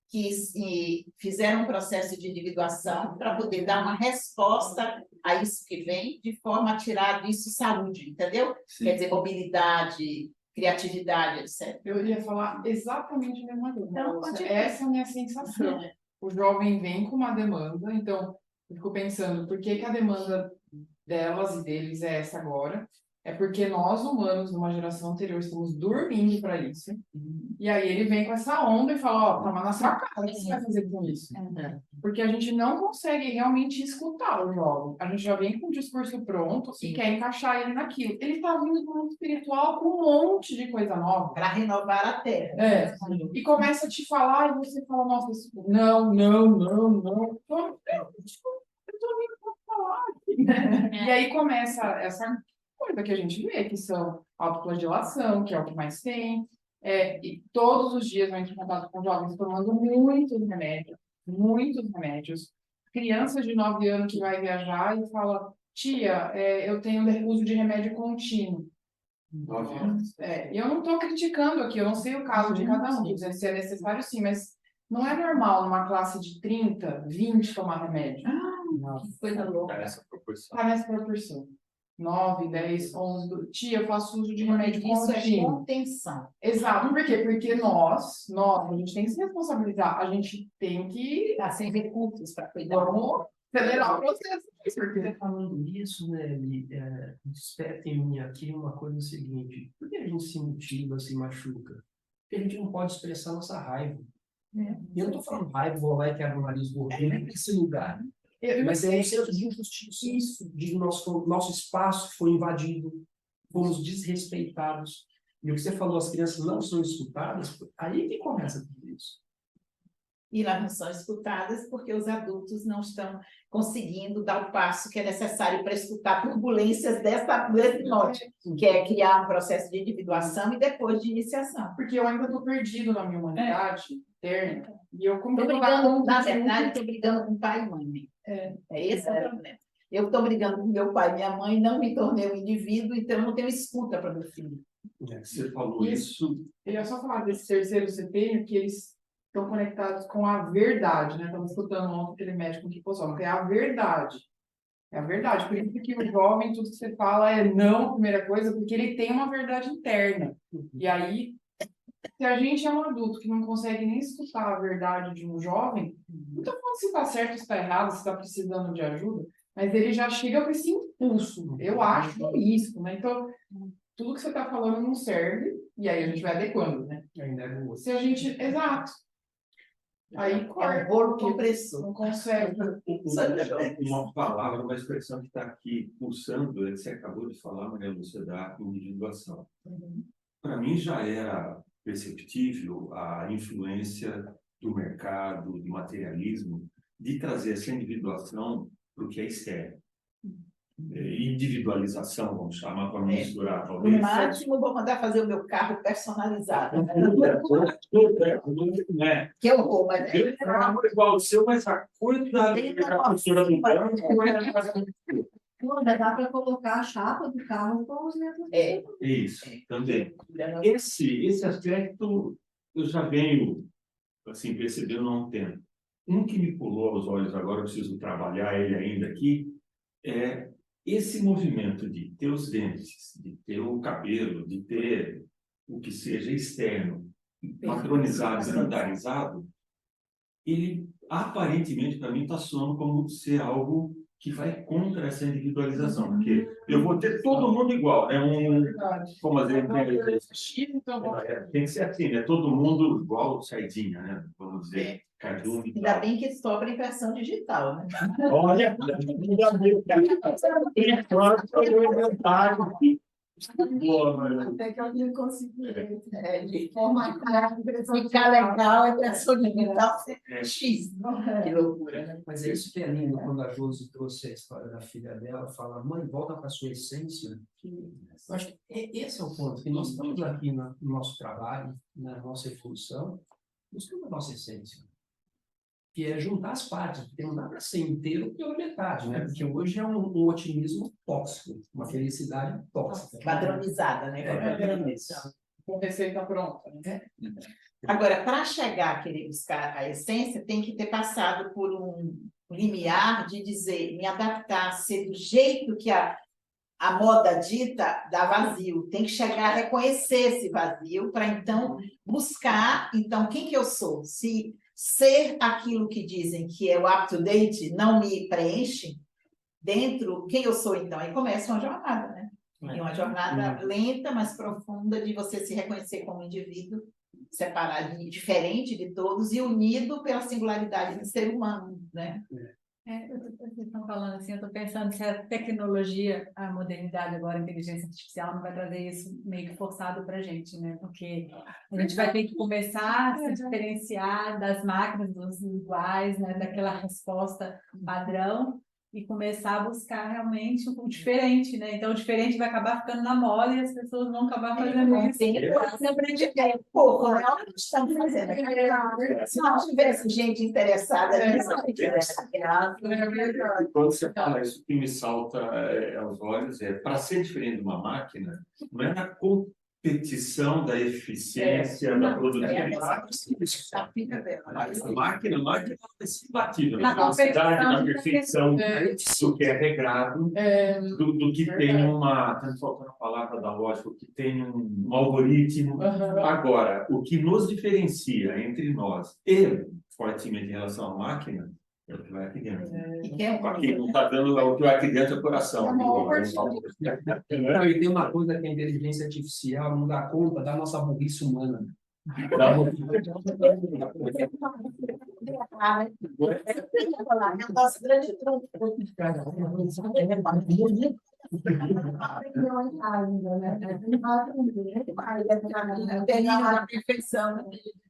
que fizeram um processo de individuação para poder dar uma resposta a isso que vem, de forma a tirar disso saúde, entendeu? Sim. Quer dizer, mobilidade, criatividade, etc. Eu ia falar exatamente a mesma coisa. Então, Moça. pode ir. Essa é a minha sensação. O jovem vem com uma demanda, então eu fico pensando, por que a demanda delas e deles é essa agora? É porque nós, humanos, numa geração anterior, estamos dormindo para isso. E aí ele vem com essa onda e fala, ó, toma na sua cara, o que você vai fazer com isso? Porque a gente não consegue realmente escutar o jovem. A gente já vem com o discurso pronto e quer encaixar ele naquilo. Ele está vindo do mundo espiritual com um monte de coisa nova. Para renovar a terra. E começa a te falar e você fala, nossa, não. Eu tô vindo para falar aqui. E aí começa essa coisa que a gente vê, que são autoflagelação, que é o que mais tem. E todos os dias eu entro em contato com jovens tomando muitos remédios. Crianças de 9 anos que vai viajar e fala, tia, eu tenho uso de remédio contínuo. 9 anos. E eu não estou criticando aqui, eu não sei o caso de cada um, dizendo se é necessário sim, mas não é normal numa classe de 30, 20 tomar remédio. Que coisa louca. Tá nessa proporção. Tá nessa proporção. 9, 10, 11. Tia, eu faço uso de remédio Isso é contínuo. contenção. Exato, por quê? Porque nós, a gente tem que se responsabilizar, a gente tem que. Está sem recursos para cuidar. Vamos acelerar o processo. Porque você falando isso, né, desperta em mim aqui uma coisa seguinte: por que a gente se mutila, se machuca? Porque a gente não pode expressar nossa raiva. E eu não estou falando raiva, vou lá e quero o nariz gordinho, nem nesse lugar. Mas é um senso de injustiça. Isso, de nosso espaço foi invadido, fomos desrespeitados. E o que você falou, as crianças não são escutadas, aí que começa tudo isso. E elas não são escutadas porque os adultos não estão conseguindo dar o passo que é necessário para escutar turbulências desse norte, que é criar um processo de individuação e depois de iniciação. Porque eu ainda estou perdido na minha humanidade interna. E eu Estou brigando, na verdade, estou brigando com pai e mãe. Esse é o problema. Eu estou brigando com meu pai e minha mãe, não me tornei um indivíduo, então eu não tenho escuta para meu filho. Você falou isso. Eu ia só falar desse terceiro setênio, que eles estão conectados com a verdade, né? Estamos escutando ontem aquele médico que postou, que é a verdade. É a verdade. Por isso que o jovem, tudo que você fala é não a primeira coisa, porque ele tem uma verdade interna. E aí, se a gente é um adulto que não consegue nem escutar a verdade de um jovem, não estou falando se está certo ou se está errado, se está precisando de ajuda, mas ele já chega com esse impulso. Eu acho isso, né? Então, tudo que você está falando não serve, e aí a gente vai adequando, né? Ainda é boa. Se a gente... Exato. Aí corta. É um bolo compressor. Não consegue. Uma palavra, uma expressão que está aqui pulsando, que você acabou de falar, Maria Lúcia, da individuação. Para mim já era perceptível a influência do mercado, do materialismo, de trazer essa individuação para o que é externo. individualização, vamos chamar, para não misturar, No talvez. máximo, vou mandar fazer o meu carro personalizado. Né? Né? Que horror, mas Eu carro igual o seu, mas a cor da costura do banco Pô, já dá para colocar a chapa do carro com os letras. é isso, também. Esse aspecto eu já venho assim, percebendo há um tempo. Um que me pulou aos olhos agora, eu preciso trabalhar ele ainda aqui, é esse movimento de ter os dentes, de ter o cabelo, de ter o que seja externo, padronizado, estandarizado, ele aparentemente, para mim, está soando como ser algo que vai contra essa individualização, porque eu vou ter todo mundo igual, né? Como as tem que ser assim, né? Todo mundo igual sardinha, né? Vamos dizer, cardume. ainda bem que sobra impressão digital, né? Olha, Até que alguém conseguiu. De Formatar. ficar legal, a impressão digital X. Que loucura, né? Mas é isso que é lindo quando a Josi trouxe a história da filha dela, fala, mãe, volta para a sua essência. Eu acho que esse é o ponto, que nós estamos aqui no nosso trabalho, na nossa evolução, buscando a nossa essência. Que é juntar as partes, porque não dá para ser inteiro pela metade, né? Porque hoje é um otimismo tóxico, uma felicidade tóxica. Padronizada, né? Com receita pronta. Né? Agora, para chegar a querer buscar a essência, tem que ter passado por um limiar de dizer, me adaptar, ser do jeito que a moda dita dá vazio. Tem que chegar a reconhecer esse vazio para então buscar, então, quem que eu sou? Se ser aquilo que dizem que é o up-to-date não me preenche, dentro, quem eu sou então? Aí começa uma jornada, né? E uma jornada lenta, mas profunda, de você se reconhecer como indivíduo, separado, diferente de todos e unido pela singularidade do ser humano, né? Vocês estão falando assim, eu estou pensando se a tecnologia, a modernidade agora, a inteligência artificial, não vai trazer isso meio que forçado para a gente, né? Porque a gente vai ter que começar a se diferenciar das máquinas, dos iguais, né? Daquela resposta padrão e começar a buscar realmente o diferente, né? Então, o diferente vai acabar ficando na moda e as pessoas vão acabar fazendo isso. Sempre de pouco, né? Olha o que estamos fazendo. Se não tivesse gente interessada nisso, não tivesse graça. Quando você fala isso, o que me salta aos olhos para ser diferente de uma máquina, não é na competição da eficiência, da produtividade. A máquina é imbatível. Na velocidade, na perfeição do que é regrado, do que tem uma... Está me faltando a palavra da lógica, o que tem um algoritmo. Agora, o que nos diferencia entre nós e fortemente em relação à máquina é o que vai aqui dentro. Aqui não está dando o que vai aqui dentro é o coração. Não, e tem uma coisa que a inteligência artificial não dá conta da nossa burrice humana. Nosso grande trunfo.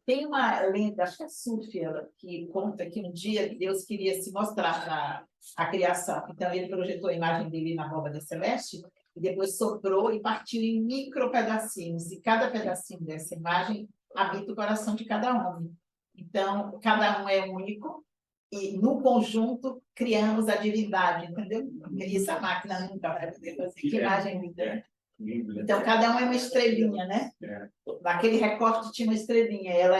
Tem uma lenda, acho que é Súfia, que conta que um dia Deus queria se mostrar para a criação. Então, ele projetou a imagem dele na Róbada Celeste e depois soprou e partiu em micro pedacinhos. E cada pedacinho dessa imagem habita o coração de cada homem. Então, cada um é único e, no conjunto, criamos a divindade, entendeu? Isso a máquina nunca vai poder fazer. Que imagem linda. Então, cada um é uma estrelinha, né? Naquele recorte tinha uma estrelinha. Ela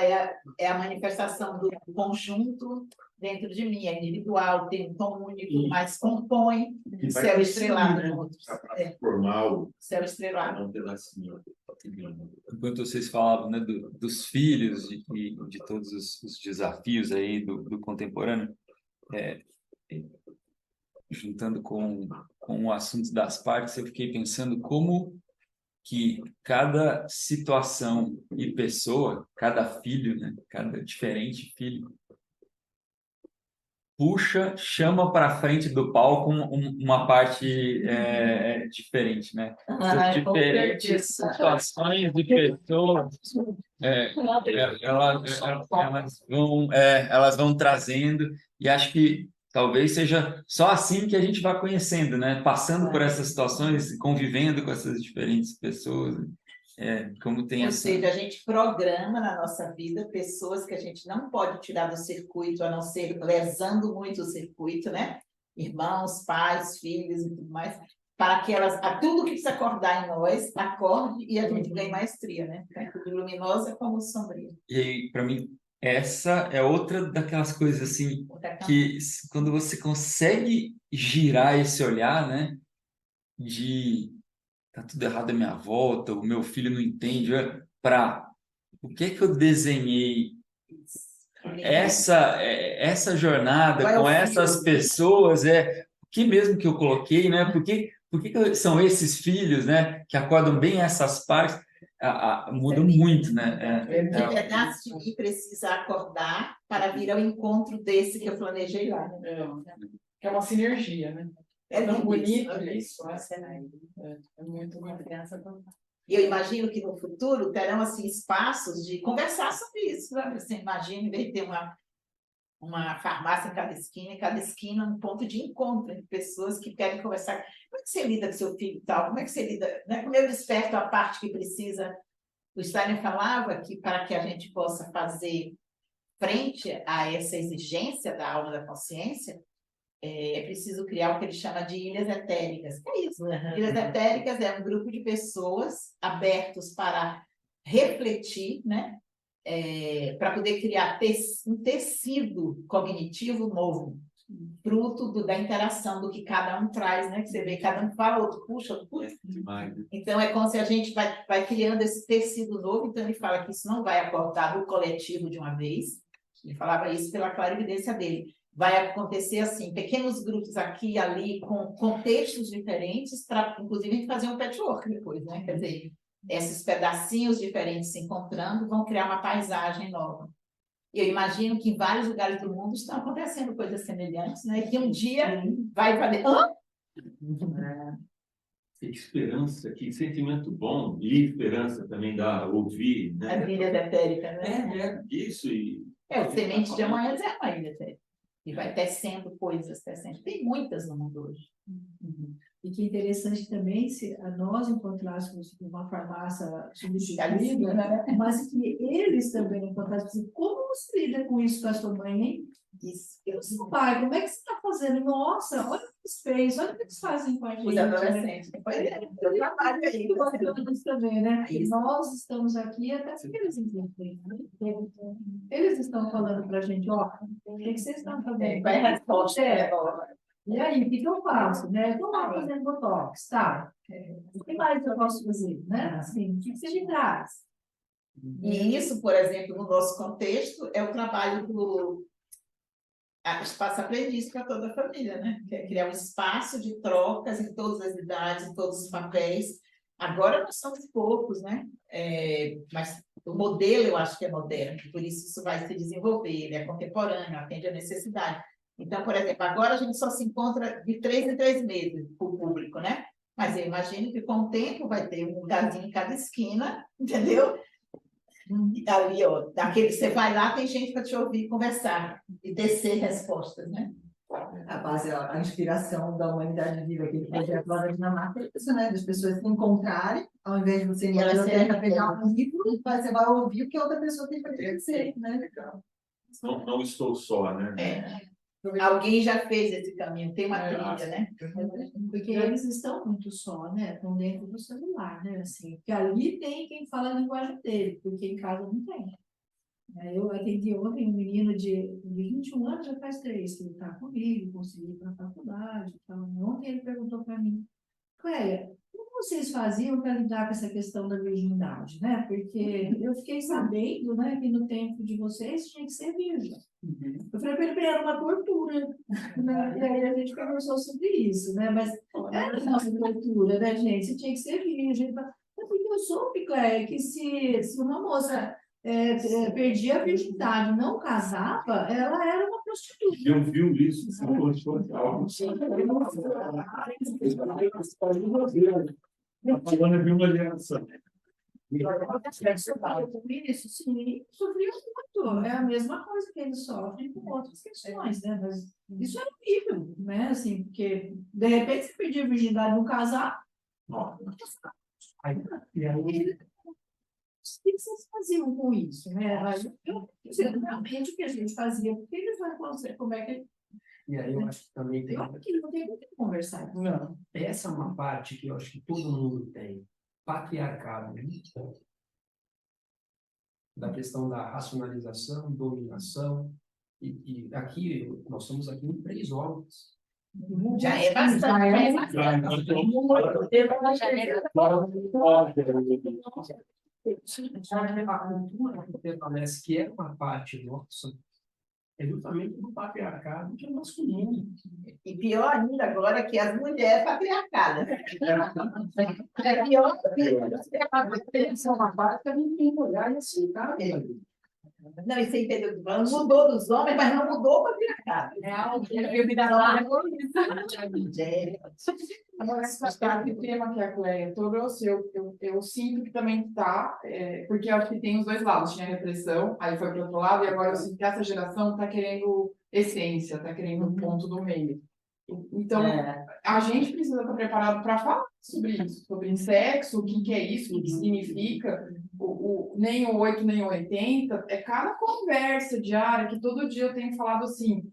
é a manifestação do conjunto dentro de mim. É individual, tem um tom único, mas compõe o céu estrelado. Para formar o céu estrelado. Um pedacinho. Enquanto vocês falavam, né, dos filhos e de todos os desafios aí do contemporâneo, juntando com o assunto das partes, eu fiquei pensando como que cada situação e pessoa, cada filho, né, cada diferente filho, chama para frente do palco uma parte diferente, né? Diferentes situações de pessoas, elas vão trazendo, e acho que talvez seja só assim que a gente vai conhecendo, né? Passando por essas situações, convivendo com essas diferentes pessoas, como tem Ou essa... seja, a gente programa na nossa vida pessoas que a gente não pode tirar do circuito, a não ser lesando muito o circuito, né? Irmãos, pais, filhos e tudo mais, para que elas, a tudo que precisa acordar em nós, acorde e a gente ganhe maestria, né? Tanto luminosa como sombria. E aí, para mim, essa é outra daquelas coisas assim que quando você consegue girar esse olhar, né, de tá tudo errado à minha volta, o meu filho não entende, para o que é que eu desenhei essa jornada Qual é o com fio? essas pessoas, o que mesmo que eu coloquei, né? Por que são esses filhos, né, que acordam bem essas partes? Muda muito, né? Que pedaço de mim precisa acordar para vir ao encontro desse que eu planejei lá, né? Que é uma sinergia, né? É tão lindo bonito isso, isso, né? É muito bonito. E eu imagino que no futuro terão assim, espaços de conversar sobre isso. Né? Você imagina, em vez de ter uma farmácia em cada esquina um ponto de encontro entre pessoas que querem conversar. Como é que você lida com seu filho e tal? Como é que você lida? Né? Como eu desperto a parte que precisa? O Steiner falava que para que a gente possa fazer frente a essa exigência da alma da consciência, é preciso criar o que ele chama de ilhas etéricas. É isso. Ilhas etéricas é um grupo de pessoas abertos para refletir, né? Para poder criar um tecido cognitivo novo, fruto da interação do que cada um traz, né? Que você vê, cada um fala, outro puxa, outro puxa. Então, é como se a gente vai criando esse tecido novo. Então, ele fala que isso não vai acordar no coletivo de uma vez. Ele falava isso pela clarividência dele. Vai acontecer assim, pequenos grupos aqui e ali, com contextos diferentes, para, inclusive, a gente fazer um patchwork depois, né? Quer dizer, esses pedacinhos diferentes se encontrando vão criar uma paisagem nova. E eu imagino que em vários lugares do mundo estão acontecendo coisas semelhantes, né? E que um dia vai fazer... Que esperança, que sentimento bom. E esperança também dá ouvir, né? As ilhas etéricas, né? Isso e... O Semente de Amanhã é uma ilha etérica. E vai tecendo coisas, tecendo. Tem muitas no mundo hoje. E que interessante também se nós encontrássemos uma farmácia substituída, né? mas que eles também encontrassem assim, como você lida com isso com a sua mãe, hein? Isso. E o seu pai, como é que você está fazendo? Nossa, olha o que eles fez, olha o que eles fazem com a gente. Os adolescentes. Né? Eu trabalho aí. Nós também, né? Porque nós estamos aqui até porque eles entendem. Né? Eles estão falando para a gente, ó, o que vocês estão fazendo? Vai a resposta. E aí, o que eu faço? Né? Estou lá fazendo botox, tá? O que mais eu posso fazer? Né? Assim, o que você me traz? E isso, por exemplo, no nosso contexto, é o trabalho do espaço aprendiz para toda a família, né? Que é criar um espaço de trocas em todas as idades, em todos os papéis. Agora nós somos poucos, né? Mas o modelo eu acho que é moderno, por isso isso vai se desenvolver, ele é contemporâneo, atende à necessidade. Então, por exemplo, agora a gente só se encontra de 3 em 3 meses com o público, né? Mas eu imagino que com o tempo vai ter um lugarzinho em cada esquina, entendeu? E ali, ó, daquele que você vai lá, tem gente para te ouvir conversar e tecer respostas, né? A base, a inspiração da Humanidade Viva, aquele projeto lá da Dinamarca, é isso, né? Das pessoas se encontrarem, ao invés de você ir na biblioteca pegar um livro, você vai ouvir o que a outra pessoa tem para dizer, né? Não estou só, né? Alguém já fez esse caminho, tem uma trilha, né? Porque eles estão muito só, né? Estão dentro do celular, né? Assim, porque ali tem quem fala a linguagem dele, porque em casa não tem. Eu atendi ontem um menino de 21 anos, já faz 3, que ele está comigo, consegui ir para a faculdade. Então, ontem ele perguntou para mim, Cléia, como vocês faziam para lidar com essa questão da virgindade, né? Porque eu fiquei sabendo, né, que no tempo de vocês tinha que ser virgem. Eu falei para ele, era uma tortura, né? E aí a gente conversou sobre isso, né? Mas era uma tortura, né, gente? Você tinha que ser virgem. Porque eu soube, Cléia, que se uma moça perdia a virgindade, não casava, ela era uma prostituta. Eu vi isso. A Paulana viu uma aliança. Isso, sim, sofria muito. É a mesma coisa que eles sofrem com outras questões, né? Mas isso é horrível, né? Assim, porque de repente você perdia a virgindade no casar. E aí, O que vocês faziam com isso, né? Realmente o que a gente fazia, porque eles não conseguem, como é que. e aí eu acho que também tem. Eu acho que não tem muito o que conversar. Não. Essa é uma parte que eu acho que todo mundo tem. Patriarcado, né? Da questão da racionalização, dominação. E aqui, nós somos aqui em 3 órgãos. Já é bastante. A cultura que prevalece, que é uma parte nossa, é justamente do patriarcado que é masculino. E pior ainda agora que as mulheres patriarcadas. É pior. Essa é uma parte que a gente tem que olhar e aceitar. Não, e você entendeu? Mudou dos homens, mas não mudou o patriarcado. Eu me dava Agora, esse tema que a Cleia trouxe, eu sinto que também está, porque eu acho que tem os dois lados, tinha repressão, aí foi para o outro lado, e agora eu sinto que essa geração está querendo essência, está querendo um ponto do meio. Então, a gente precisa estar preparado para falar sobre isso, sobre sexo, o que é isso, o que significa, nem o 8, nem o 80, é cada conversa diária, que todo dia eu tenho falado assim,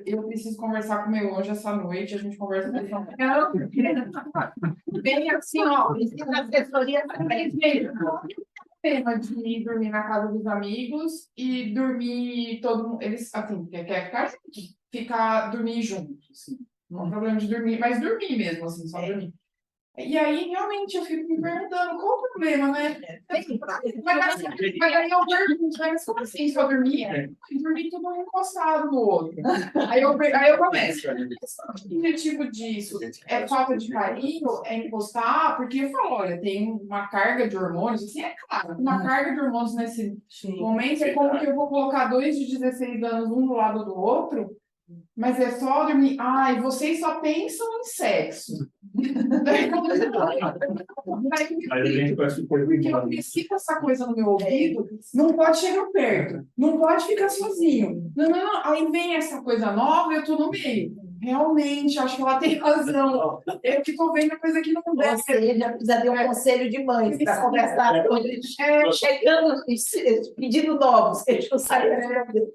eu preciso conversar com o meu anjo essa noite, a gente conversa com ele. Bem assim, ó, na assessoria também tema de dormir na casa dos amigos e dormir todo mundo, eles, assim, quer ficar junto, dormir junto, assim. Não é problema de dormir, mas dormir mesmo, assim, só dormir. E aí, realmente, eu fico me perguntando, qual o problema, né? Mas aí eu pergunto, mas como assim, só dormir? Dormir todo mundo encostado no outro. Aí eu começo. O objetivo disso é falta de carinho, é encostar, porque eu falo, olha, tem uma carga de hormônios, assim, é claro, uma carga de hormônios nesse momento, é como que eu vou colocar 2 de 16 anos um do lado do outro, mas é só dormir. Ai, vocês só pensam em sexo. Porque eu cresci com essa coisa no meu ouvido, não pode chegar perto, não pode ficar sozinho. Não. Aí vem essa coisa nova e eu tô no meio. Realmente, acho que ela tem razão. Eu que tô vendo a coisa que não deve. Você já precisa de um conselho de mães para conversar com eles. Chegando, pedindo novos, que a gente não sabe responder.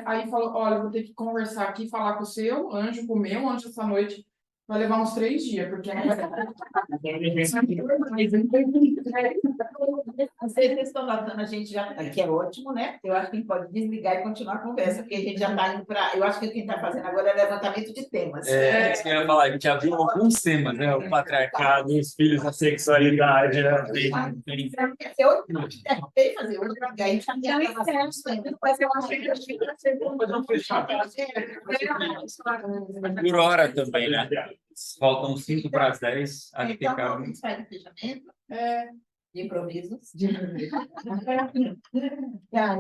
Aí falou, olha, vou ter que conversar aqui, falar com o seu anjo, com o meu anjo essa noite. Vai levar uns 3 dias, porque não vai dar. Vocês estão notando, a gente já que é ótimo, né? Eu acho que a gente pode desligar e continuar a conversa, porque a gente já está indo para. Eu acho que o que a gente está fazendo agora é levantamento de temas. Isso que eu ia falar, a gente já viu alguns temas, né? O patriarcado, os filhos, a sexualidade, né? É ótimo, interromper e fazer hoje, a gente já Por hora também, né? Faltam 5 para as 10. Acho que Então, cabe. vamos fazer o fechamento. De improviso.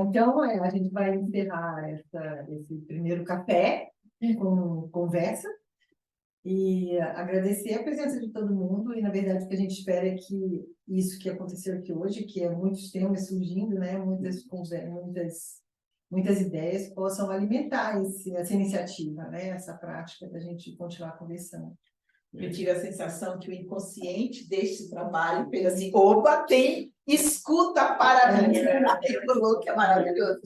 Então, a gente vai encerrar esse primeiro café com conversa e agradecer a presença de todo mundo. E, na verdade, o que a gente espera é que isso que aconteceu aqui hoje, que é muitos temas surgindo, né, muitas ideias, possam alimentar essa iniciativa, né, essa prática da gente continuar conversando. Eu tive a sensação que o inconsciente deste trabalho fez assim, opa, tem escuta para mim. Que é maravilhoso.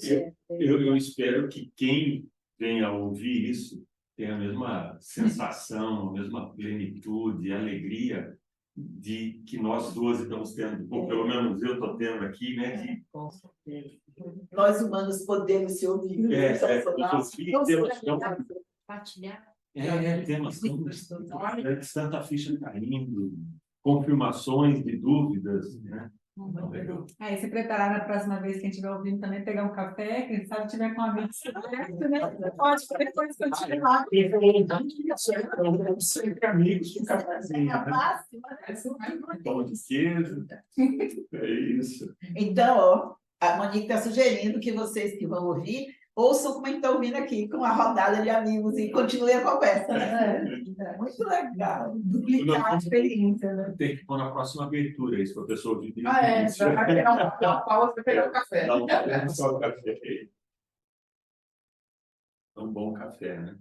Eu espero que quem venha ouvir isso tenha a mesma sensação, a mesma plenitude, alegria de que nós duas estamos tendo, ou pelo menos eu estou tendo aqui, né? Com certeza. Nós humanos podemos se ouvir. Partilhar. Temas tanta ficha caindo, confirmações de dúvidas, né? Aí, se preparar na próxima vez que a gente estiver ouvindo também, pegar um café, quem sabe tiver com um amigo certo, né? Pode depois continuar. Sempre amigos com cafezinho, né? Pão de queijo. É isso. Então, ó, a Monique está sugerindo que vocês que vão ouvir ouçam como a gente está ouvindo aqui, com a rodada de amigos e continue a conversa, né? É muito legal. Duplicar a experiência, né? Tem que pôr na próxima abertura isso, para a pessoa ouvir. Ah, é, já vai pegar uma pausa para pegar o café. Dá um café. É um bom café, né?